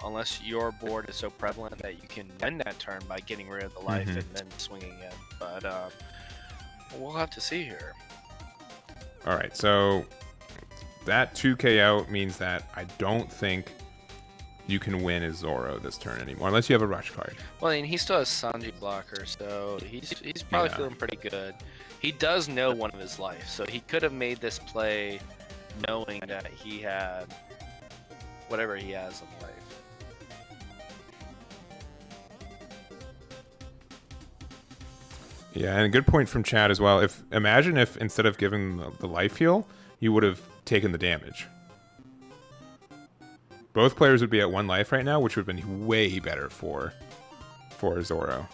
unless your board is so prevalent that you can win that turn by getting rid of the life and then swinging in. But we'll have to see here. All right, so that 2k out means that I don't think you can win as Zoro this turn anymore, unless you have a rush card. Well, and he still has Sanji blocker, so he's probably feeling pretty good. He does know one of his life, so he could have made this play knowing that he had whatever he has in life. Yeah, and a good point from Chad as well. Imagine if instead of giving the life heal, you would have taken the damage. Both players would be at 1 life right now, which would have been way better for Zoro.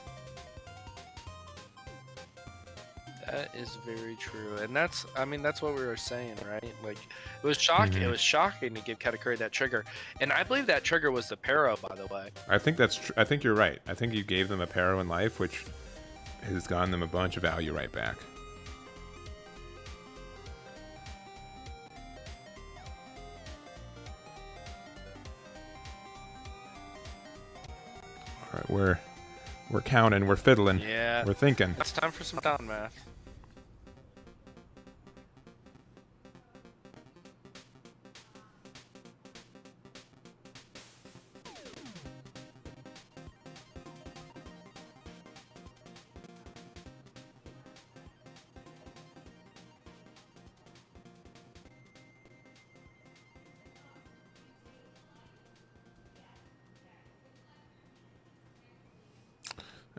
That is very true, and that's what we were saying, right? Like, it was shocking. It was shocking to give Katakuri that trigger, and I believe that trigger was the Pero, by the way. I think that's I think you're right. I think you gave them a Pero in life, which has gotten them a bunch of value right back. All right, we're counting, we're fiddling, we're thinking. It's time for some down math.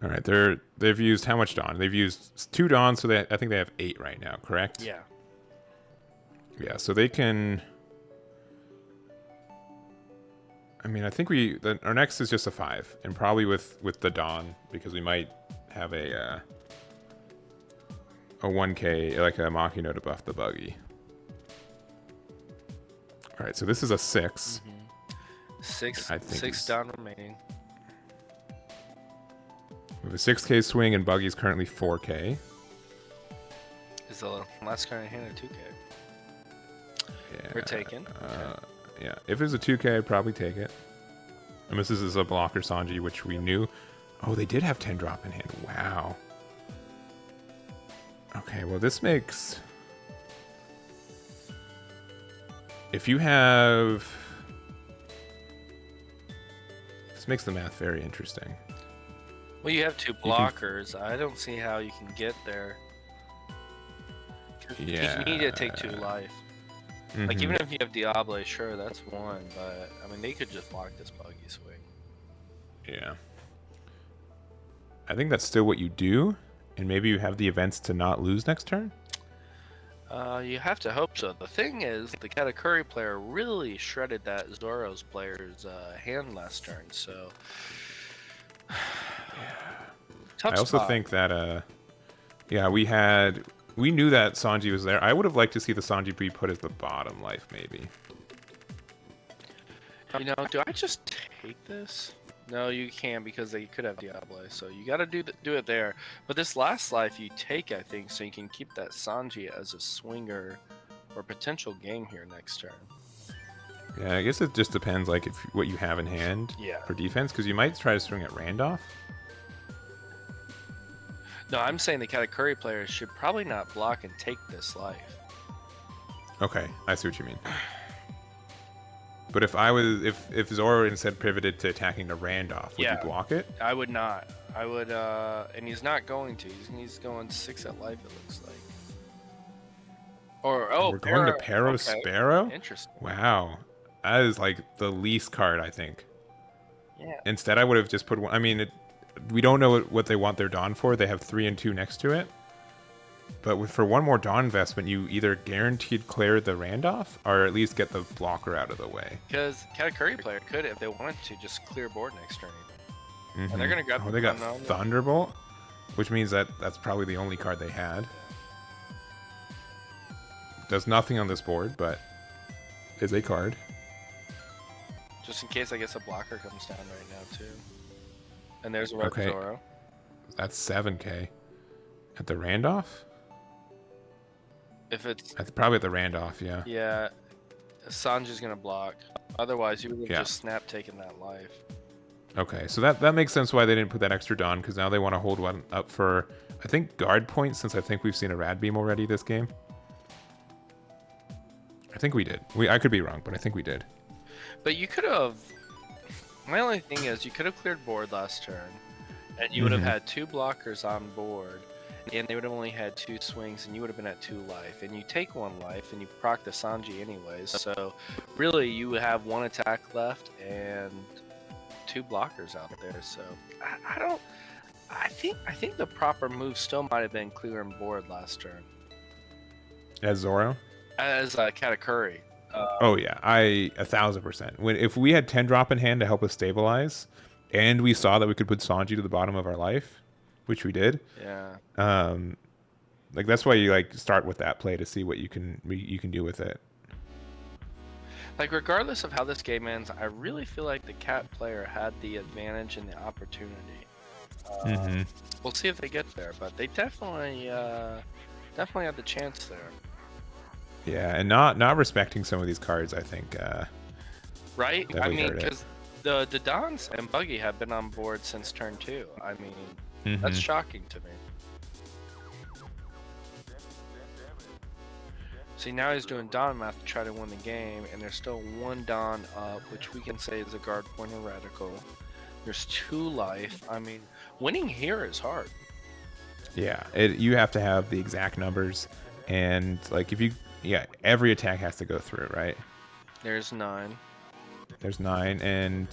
All right, they've used how much Dawn? They've used 2 Dawns, so I think they have 8 right now, correct? Yeah. Yeah, so they can. I mean, I think our next is just a 5, and probably with the Dawn, because we might have a 1k, like a Machino to buff the buggy. All right, so this is a 6. 6 down remaining. We have a 6k swing, and buggy's currently 4k. Is the last card in hand a 2k? Yeah. We're taking. Yeah, if it's a 2k, I'd probably take it. Unless this is a blocker Sanji, which we knew. Oh, they did have 10 drop in hand. Wow. Okay, well, this makes... If you have... This makes the math very interesting. Well, you have 2 blockers. I don't see how you can get there. Yeah. You need to take 2 life. Like, even if you have Diable, sure, that's 1, but, I mean, they could just block this buggy swing. Yeah. I think that's still what you do, and maybe you have the events to not lose next turn? You have to hope so. The thing is, the Katakuri player really shredded that Zoro's player's hand last turn, so... Tough I also think that, yeah, we knew that Sanji was there. I would have liked to see the Sanji be put as the bottom life, maybe. You know, do I just take this? No, you can't, because they could have Diable, so you gotta do it there. But this last life you take, I think, so you can keep that Sanji as a swinger or potential game here next turn. Yeah, I guess it just depends, like, what you have in hand for defense, because you might try to swing at Randolph. No, I'm saying the Katakuri players should probably not block and take this life. Okay, I see what you mean. But if Zoro instead pivoted to attacking the Randolph, would you block it? I would not. I would, and he's not going to. He's going 6 at life, it looks like. Or, we're going to Pero Sparrow? Interesting. Wow. That is like the least card, I think. Yeah. Instead, I would have just put one. I mean, we don't know what they want their Dawn for. They have 3 and 2 next to it. But for one more Dawn investment, you either guaranteed clear the Randolph or at least get the blocker out of the way. Because Katakuri player could, if they wanted to, just clear board next turn. And they're going to grab they got Thunderbolt, which means that's probably the only card they had. Does nothing on this board, but is a card. Just in case, I guess a blocker comes down right now, too. And there's a red Zoro. That's 7K. At the Randolph? If it's Probably at the Randolph, yeah. Yeah, Sanji's gonna block. Otherwise, you would have just snap taken that life. Okay, so that makes sense why they didn't put that extra Dawn, because now they want to hold one up for, I think, guard points, since I think we've seen a Rad Beam already this game. I think we did. I could be wrong, but I think we did. But you could have... My only thing is, you could have cleared board last turn, and you would have had 2 blockers on board, and they would have only had 2 swings, and you would have been at 2 life. And you take 1 life, and you proc the Sanji anyways. So really, you have 1 attack left and 2 blockers out there. So I think the proper move still might have been clearing board last turn. As Zoro? As Katakuri. Oh yeah, 1000%. If we had 10 drop in hand to help us stabilize, and we saw that we could put Sanji to the bottom of our life, which we did. Yeah. Like that's why you like start with that play to see what you can do with it. Like regardless of how this game ends, I really feel like the Cat player had the advantage and the opportunity. We'll see if they get there, but they definitely had the chance there. Yeah, and not respecting some of these cards, I think. Right? I mean, because the Dons and Buggy have been on board since turn 2. I mean, that's shocking to me. See, now he's doing Don math to try to win the game, and there's still 1 Don up, which we can say is a guard point heretical. There's 2 life. I mean, winning here is hard. Yeah, you have to have the exact numbers, and like every attack has to go through, right? There's 9. There's 9, and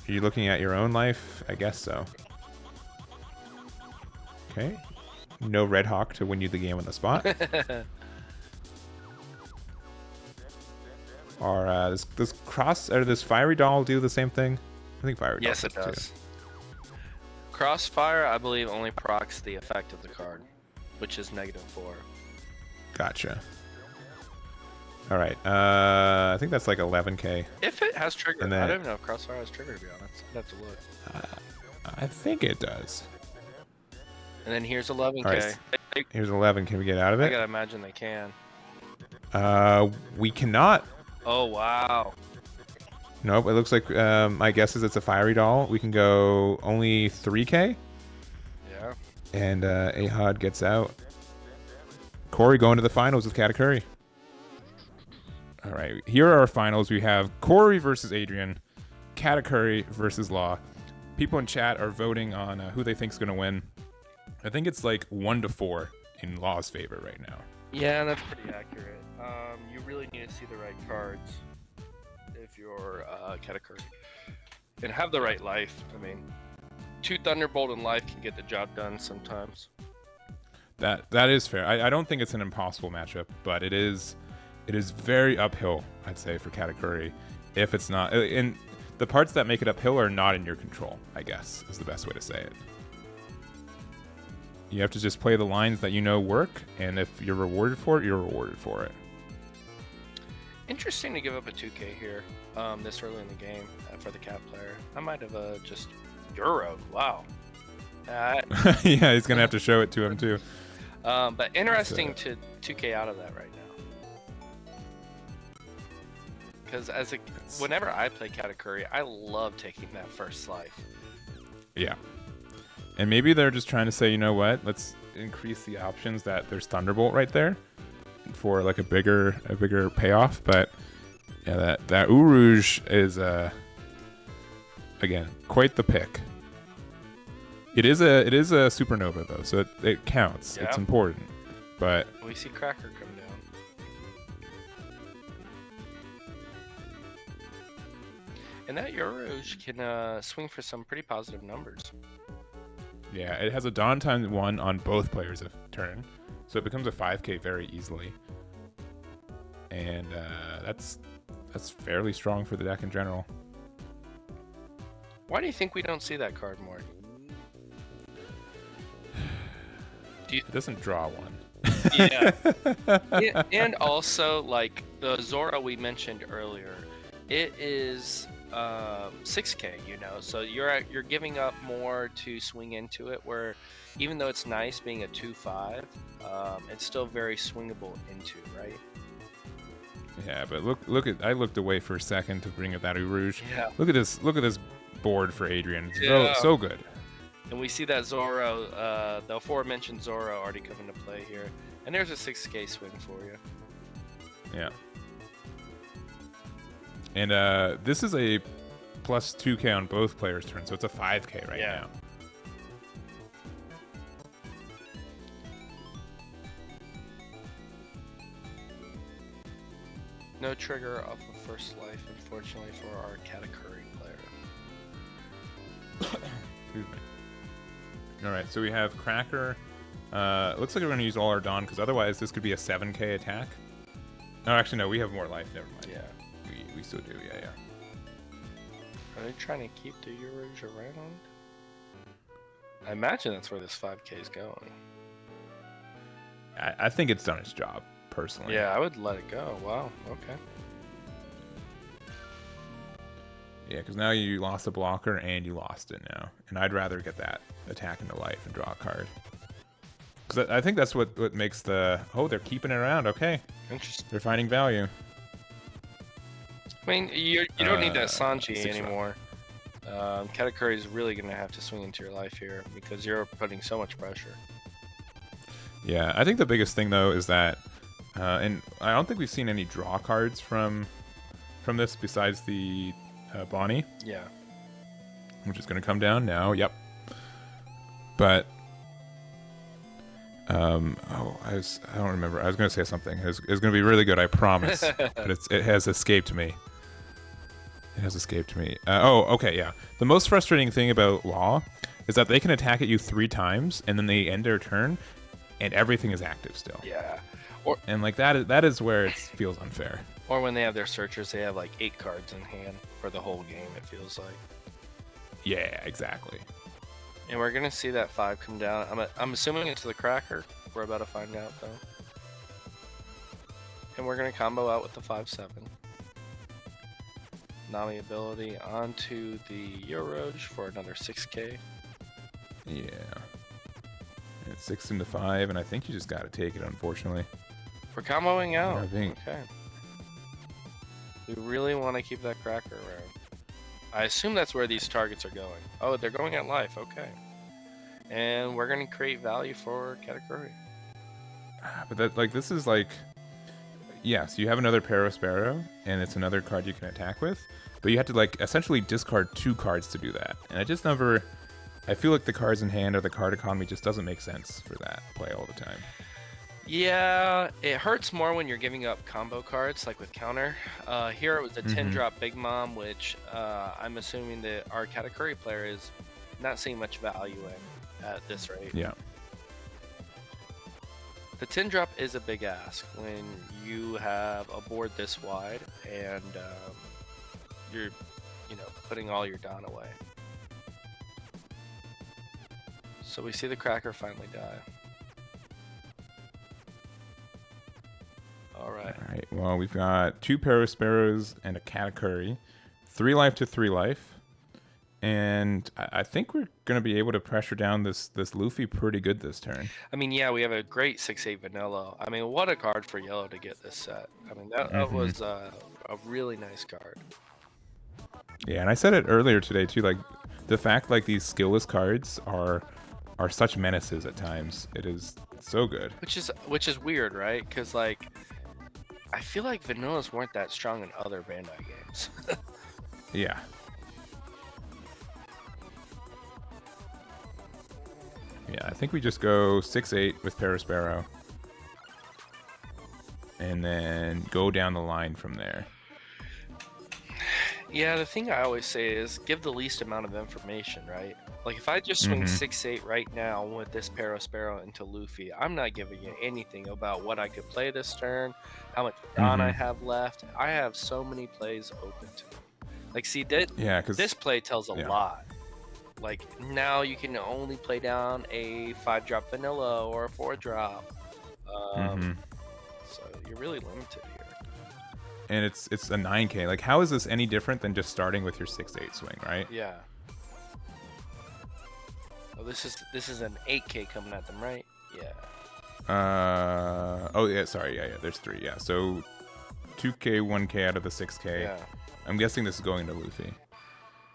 you're looking at your own life? I guess so. Okay. No Red Hawk to win you the game on the spot. Or this cross or this fiery doll do the same thing? I think fiery doll. Yes, it does. Crossfire, I believe, only procs the effect of the card, which is -4. Gotcha. All right. I think that's like 11K. If it has trigger, then, I don't even know if Crossfire has trigger, to be honest. I'd have to look. I think it does. And then here's 11K. Right. Here's 11. Can we get out of it? I gotta imagine they can. We cannot. Oh, wow. Nope. It looks like my guess is it's a fiery doll. We can go only 3K. Yeah. And Ahad gets out. Corey going to the finals with Katakuri. All right, here are our finals. We have Corey versus Adrian, Katakuri versus Law. People in chat are voting on who they think is going to win. I think it's like 1-4 in Law's favor right now. Yeah, that's pretty accurate. You really need to see the right cards if you're Katakuri. And have the right life. I mean, 2 Thunderbolt in life can get the job done sometimes. That is fair. I don't think it's an impossible matchup, but it is very uphill, I'd say, for Katakuri. If it's not, and the parts that make it uphill are not in your control, I guess, is the best way to say it. You have to just play the lines that you know work, and if you're rewarded for it, you're rewarded for it. Interesting to give up a 2K here this early in the game for the Cat player. I might have just Euro. Wow. Yeah, he's going to have to show it to him, too. But interesting to 2K out of that right now. Because whenever I play Katakuri, I love taking that first life. Yeah. And maybe they're just trying to say, you know what? Let's increase the options that there's Thunderbolt right there for like a bigger payoff. But yeah, that Urouge is again quite the pick. It is a supernova though, so it counts. Yeah. It's important. But we see Cracker come down. And that Urouge can swing for some pretty positive numbers. Yeah, it has a Dawn times 1 on both players a turn, so it becomes a 5K very easily. And that's fairly strong for the deck in general. Why do you think we don't see that card more? It doesn't draw one. Yeah. And also, like the Zoro we mentioned earlier, it is 6K, you know, so you're giving up more to swing into it, where even though it's nice being a 2-5, it's still very swingable into, right? Yeah, but look at, I looked away for a second to bring up that Rouge. Yeah. Look at this board for Adrian. Yeah. So good. And we see that Zoro, the aforementioned Zoro, already come into play here, and there's a 6K swing for you. Yeah. And this is a plus 2K on both players' turns, so it's a 5K right now. No trigger off of first life, unfortunately, for our Katakuri player. Excuse me. All right, so we have Cracker. Looks like we're going to use all our Dawn, because otherwise this could be a 7K attack. No, actually, no, we have more life. Never mind. Yeah. We still do, yeah. Are they trying to keep the Euros around? I imagine that's where this 5K is going. I think it's done its job, personally. Yeah, I would let it go. Wow, okay. Yeah, because now you lost a blocker and you lost it now. And I'd rather get that attack into life and draw a card. Because I think that's what makes the... Oh, they're keeping it around. Okay. Interesting. They're finding value. I mean, you don't need that Sanji anymore. Katakuri is really going to have to swing into your life here because you're putting so much pressure. Yeah, I think the biggest thing, though, is that... and I don't think we've seen any draw cards from this besides the Bonnie. Yeah. Which is going to come down now. Yep. But... I don't remember. I was going to say something. It's going to be really good, I promise. But it has escaped me. It has escaped me. Okay, yeah. The most frustrating thing about Law is that they can attack at you 3 times, and then they end their turn, and everything is active still. Yeah. And like that is where it feels unfair. Or when they have their searchers, they have like 8 cards in hand for the whole game, it feels like. Yeah, exactly. And we're gonna see that 5 come down. I'm assuming it's the Cracker. We're about to find out though. And we're gonna combo out with the 5/7. Nami ability onto the Euros for another 6K. Yeah. It's 6 into 5, and I think you just gotta take it, unfortunately. We're comboing out. I think. Okay. We really want to keep that Cracker around. I assume that's where these targets are going. Oh, they're going at life. Okay. And we're going to create value for Katakuri. But that, like, this is like... Yes, you have another Espira, and it's another card you can attack with. But you have to, like, essentially discard 2 cards to do that. And I just never... I feel like the cards in hand or the card economy just doesn't make sense for that play all the time. Yeah, it hurts more when you're giving up combo cards, like with counter. Here it was a 10-drop Big Mom, which I'm assuming that our Katakuri player is not seeing much value in at this rate. Yeah. The 10-drop is a big ask when you have a board this wide and you're, putting all your Don away. So we see the Cracker finally die. All right. Well, we've got 2 Espiras and a Katakuri, 3 life to 3 life, and I think we're gonna be able to pressure down this Luffy pretty good this turn. I mean, yeah, we have a great 6/8 vanilla. I mean, what a card for yellow to get this set. I mean, that was a really nice card. Yeah, and I said it earlier today too. Like the fact like these skillless cards are such menaces at times. It is so good. Which is weird, right? Because like. I feel like vanillas weren't that strong in other Bandai games. Yeah. Yeah, I think we just go 6/8 with Espira. And then go down the line from there. Yeah, the thing I always say is give the least amount of information, right? Like if I just swing 6/8 right now with this Espira into Luffy, I'm not giving you anything about what I could play this turn, how much Don I have left. I have so many plays open to me. Like see, this play tells a lot. Like now you can only play down a 5-drop vanilla or a 4-drop. So you're really limited here. and it's a 9K. Like, how is this any different than just starting with your 6-8 swing, right? Yeah. Oh, this is an 8K coming at them, right? Yeah. Oh yeah, sorry, yeah. There's 3, yeah. So 2K, 1K out of the 6K. Yeah. I'm guessing this is going to Luffy.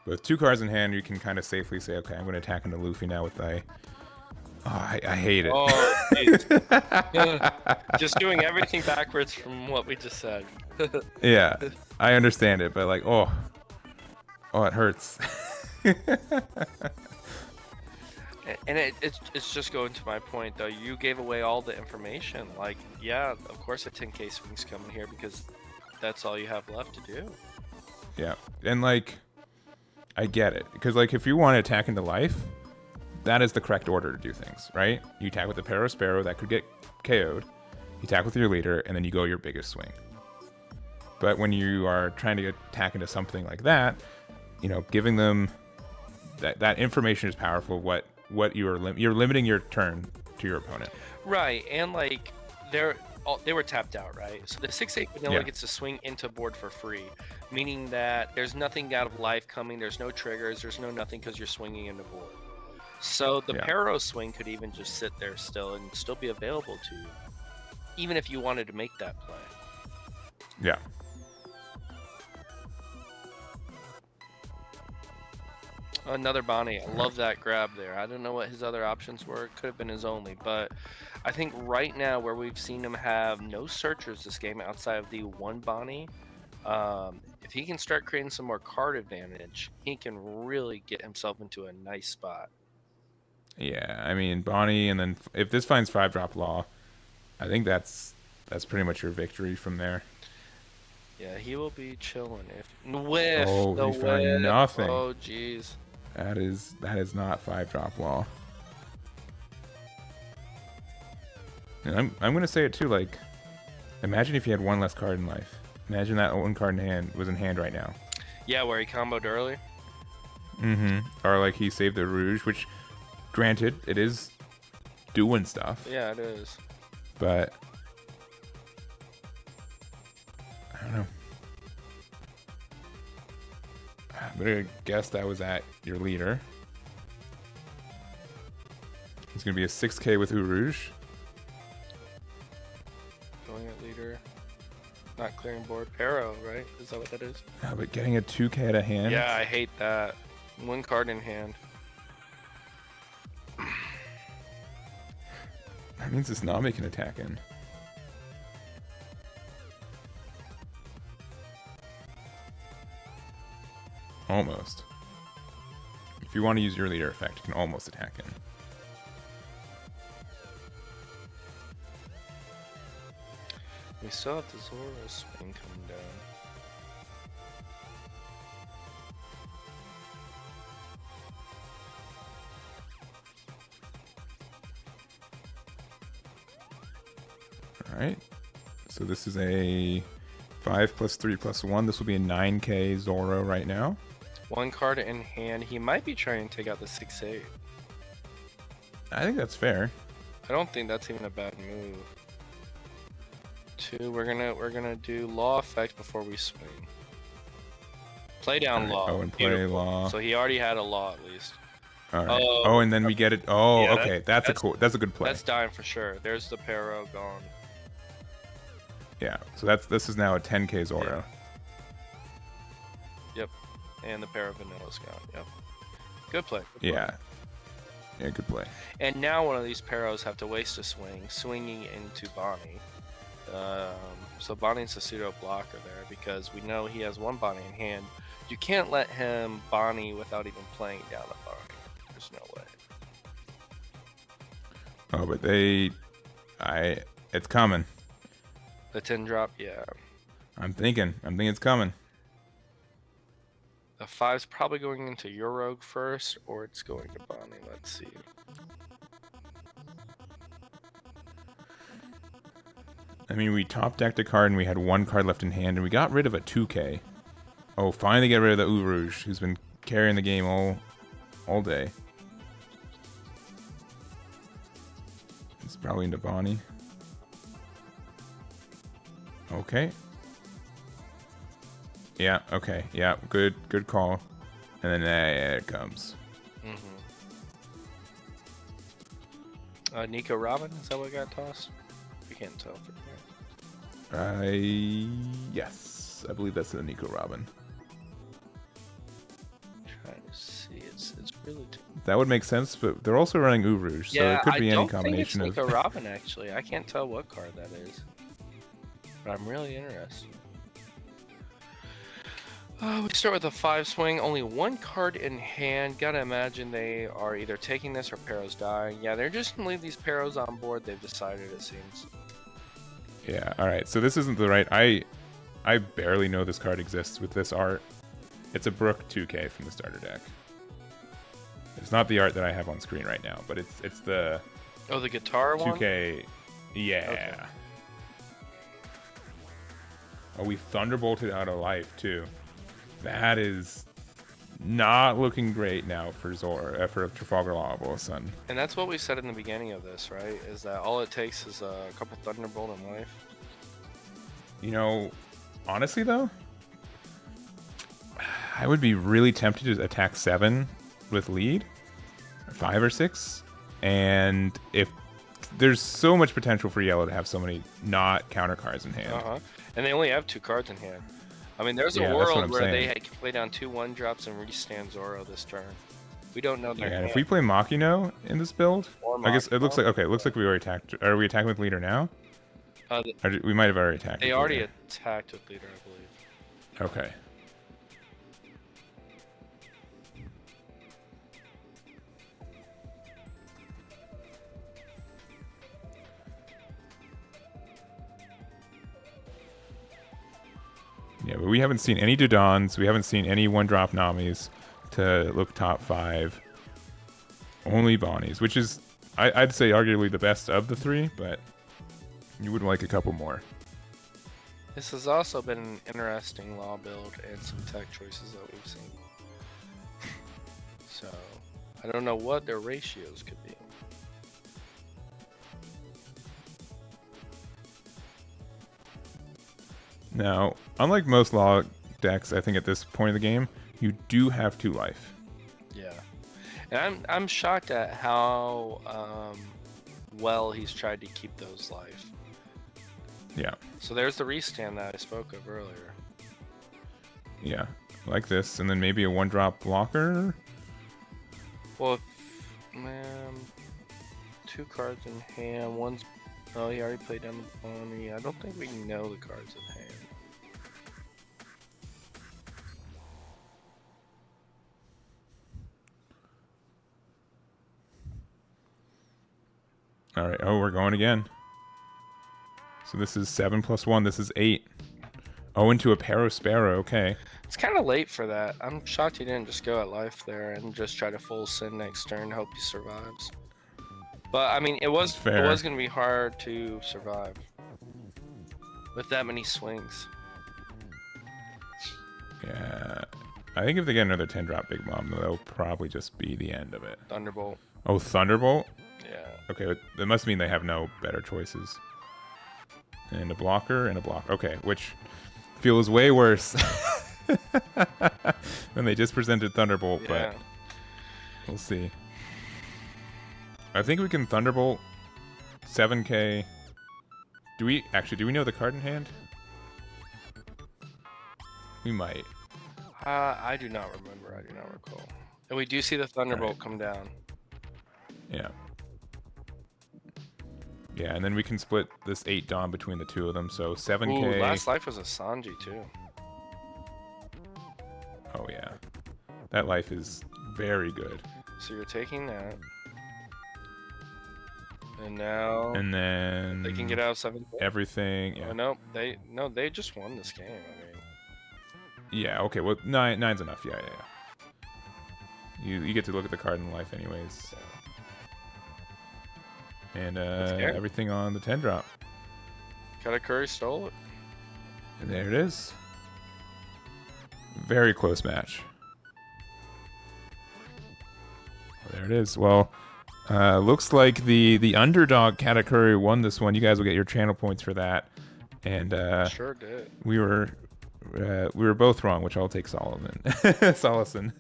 But with 2 cards in hand, you can kind of safely say, okay, I'm going to attack into Luffy now with I hate it. Oh, geez. Just doing everything backwards from what we just said. Yeah, I understand it, but like, oh, it hurts. And it's just going to my point, though. You gave away all the information. Like, yeah, of course a 10K swing's coming here because that's all you have left to do. Yeah, and like, I get it. Because like, if you want to attack into life, that is the correct order to do things, right? You attack with the Pero Sparrow, that could get KO'd. You attack with your leader, and then you go your biggest swing. But when you are trying to attack into something like that, you know, giving them that information is powerful. What you're limiting your turn to your opponent. Right, and like they were tapped out, right? So the 6/8 vanilla gets to swing into board for free, meaning that there's nothing out of life coming. There's no triggers. There's no nothing because you're swinging into board. So the Pero swing could even just sit there still and still be available to you, even if you wanted to make that play. Yeah. Another Bonnie. I love that grab there. I don't know what his other options were. It could have been his only, but I think right now where we've seen him have no searchers this game outside of the one Bonnie, if he can start creating some more card advantage, he can really get himself into a nice spot. Yeah, I mean, Bonnie, and then if this finds 5-drop Law, I think that's pretty much your victory from there. Yeah, he will be chilling if whiff. Oh, he found nothing. Oh, jeez. That is not 5-drop Law. And I'm gonna say it too. Like, imagine if you had one less card in life. Imagine that one card in hand was in hand right now. Yeah, where he comboed early. Mm-hmm. Or like he saved the Rouge, which, granted, it is doing stuff. Yeah, it is. But I don't know. I'm gonna guess that was at your leader. It's gonna be a 6K with Rouge. Going at leader. Not clearing board. Pero, right? Is that what that is? Yeah, but getting a 2K at a hand. Yeah, I hate that. One card in hand. That means it's not making attack in. Almost. If you want to use your leader effect, you can almost attack in. We still have the Zoro swing coming down. Alright. So this is a 5 + 3 + 1. This will be a 9K Zoro right now. One card in hand. He might be trying to take out the 6/8. I think that's fair. I don't think that's even a bad move. 2, we're gonna do Law effect before we swing. Play down Law. Oh, and play Law. So he already had a Law at least. All right. Oh, and then we get it. Oh, yeah, okay. That's a good play. That's dying for sure. There's the Pero gone. Yeah. So this is now a 10K Zoro. Yep. And the Pero Vanilla's gone. Yep. Good play. Good play. Yeah. Yeah, good play. And now one of these Peros have to waste a swing, swinging into Bonnie. So Bonnie's a pseudo blocker there because we know he has one Bonnie in hand. You can't let him Bonnie without even playing down a Bonnie. There's no way. Oh, but it's coming. The 10 drop, yeah. I'm thinking it's coming. The 5's probably going into your Rogue first, or it's going to Bonnie. Let's see. I mean, we top decked a card and we had one card left in hand, and we got rid of a 2K. Oh, finally get rid of the Rouge, who's been carrying the game all day. It's probably into Bonnie. Okay. Yeah. Okay. Yeah. Good call. And then there it comes. Nico Robin, is that what got tossed? You can't tell from here. Yes, I believe that's the Nico Robin. Trying to see, it's really. That would make sense, but they're also running Uruj, so it could be any combination of. Nico Robin actually. I can't tell what card that is, but I'm really interested. We start with a 5 swing, only 1 card in hand. Gotta imagine they are either taking this or Pero's dying. Yeah, they're just gonna leave these Peros on board. They've decided, it seems. Yeah. All right. So this isn't the right. I barely know this card exists with this art. It's a Brook 2K from the starter deck. It's not the art that I have on screen right now, but it's the. Oh, the guitar 2K. one. 2K. Yeah. Okay. Oh, we Thunderbolted out of life too. That is not looking great now for Zoro, for Trafalgar Law all of a sudden. And that's what we said in the beginning of this, right? Is that all it takes is a couple Thunderbolt in life? You know, honestly though, I would be really tempted to attack 7 with lead, 5 or 6, and if there's so much potential for yellow to have so many not counter cards in hand. And they only have 2 cards in hand. I mean, there's a world where they can play down 2 1-drops and restand Zoro this turn. We don't know their hand. If we play Makino in this build, I guess it looks like, okay, it looks like we already attacked. Are we attacking with leader now? We might have already attacked. They already attacked with leader, I believe. Okay. Yeah, but we haven't seen any Dodons. We haven't seen any 1-drop Namis to look top 5. Only Bonnies, which is, I'd say, arguably the best of the 3, but you would like a couple more. This has also been an interesting law build and some tech choices that we've seen. So, I don't know what their ratios could be. Now, unlike most law decks, I think at this point of the game, you do have 2 life. Yeah, and I'm shocked at how well he's tried to keep those life. Yeah. So there's the restand that I spoke of earlier. Yeah, like this, and then maybe a 1-drop blocker. Well, 2 cards in hand. One's. Oh, he already played down the Bonnie. I don't think we know the cards in hand. All right. Oh, we're going again. So this is 7 + 1. This is 8. Oh, into a Pero Sparrow. Okay. It's kind of late for that. I'm shocked he didn't just go at life there and just try to full send next turn, hope he survives. But I mean, it was going to be hard to survive with that many swings. Yeah, I think if they get another 10-drop Big Mom, that'll probably just be the end of it. Thunderbolt. Oh, Thunderbolt? Yeah. Okay, that must mean they have no better choices. And a blocker and a block. Okay, which feels way worse than they just presented Thunderbolt, but we'll see. I think we can Thunderbolt 7K. Do we know the card in hand? We might. I do not remember. I do not recall. And we do see the Thunderbolt come down. Yeah. Yeah, and then we can split this 8 Dawn between the 2 of them, so 7K. Ooh, last life was a Sanji too. Oh yeah. That life is very good. So you're taking that. And now and then they can get out of 7K. Everything. Yeah. Oh, they just won this game. I mean. Yeah. Okay. Well, nine's enough. Yeah. You get to look at the card in life anyways. So. And everything on the 10-drop. Katakuri stole it. And there it is. Very close match. There it is. Well, looks like the underdog Katakuri won this one. You guys will get your channel points for that. And sure did. We were we were both wrong, which I'll take Solomon. Solison.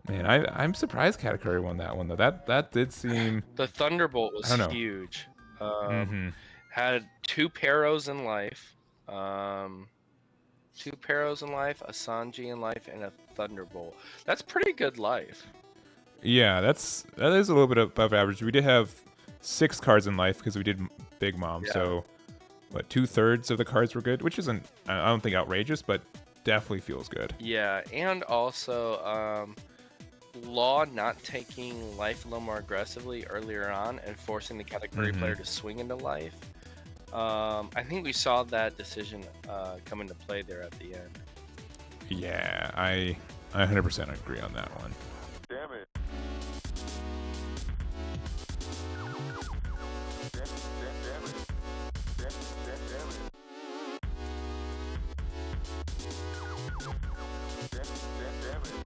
Man, I'm surprised Katakuri won that one though. That did seem. The Thunderbolt was huge. Had 2 Paros in life, 2 Paros in life, a Sanji in life, and a Thunderbolt. That's pretty good life. Yeah, that is a little bit above average. We did have 6 cards in life because we did Big Mom. Yeah. So, what, 2/3 of the cards were good, which isn't, I don't think, outrageous, but definitely feels good. Yeah, and also Law not taking life a little more aggressively earlier on and forcing the Katakuri player to swing into life. I think we saw that decision come into play there at the end. Yeah, I 100% agree on that one. Damn it. Damn it.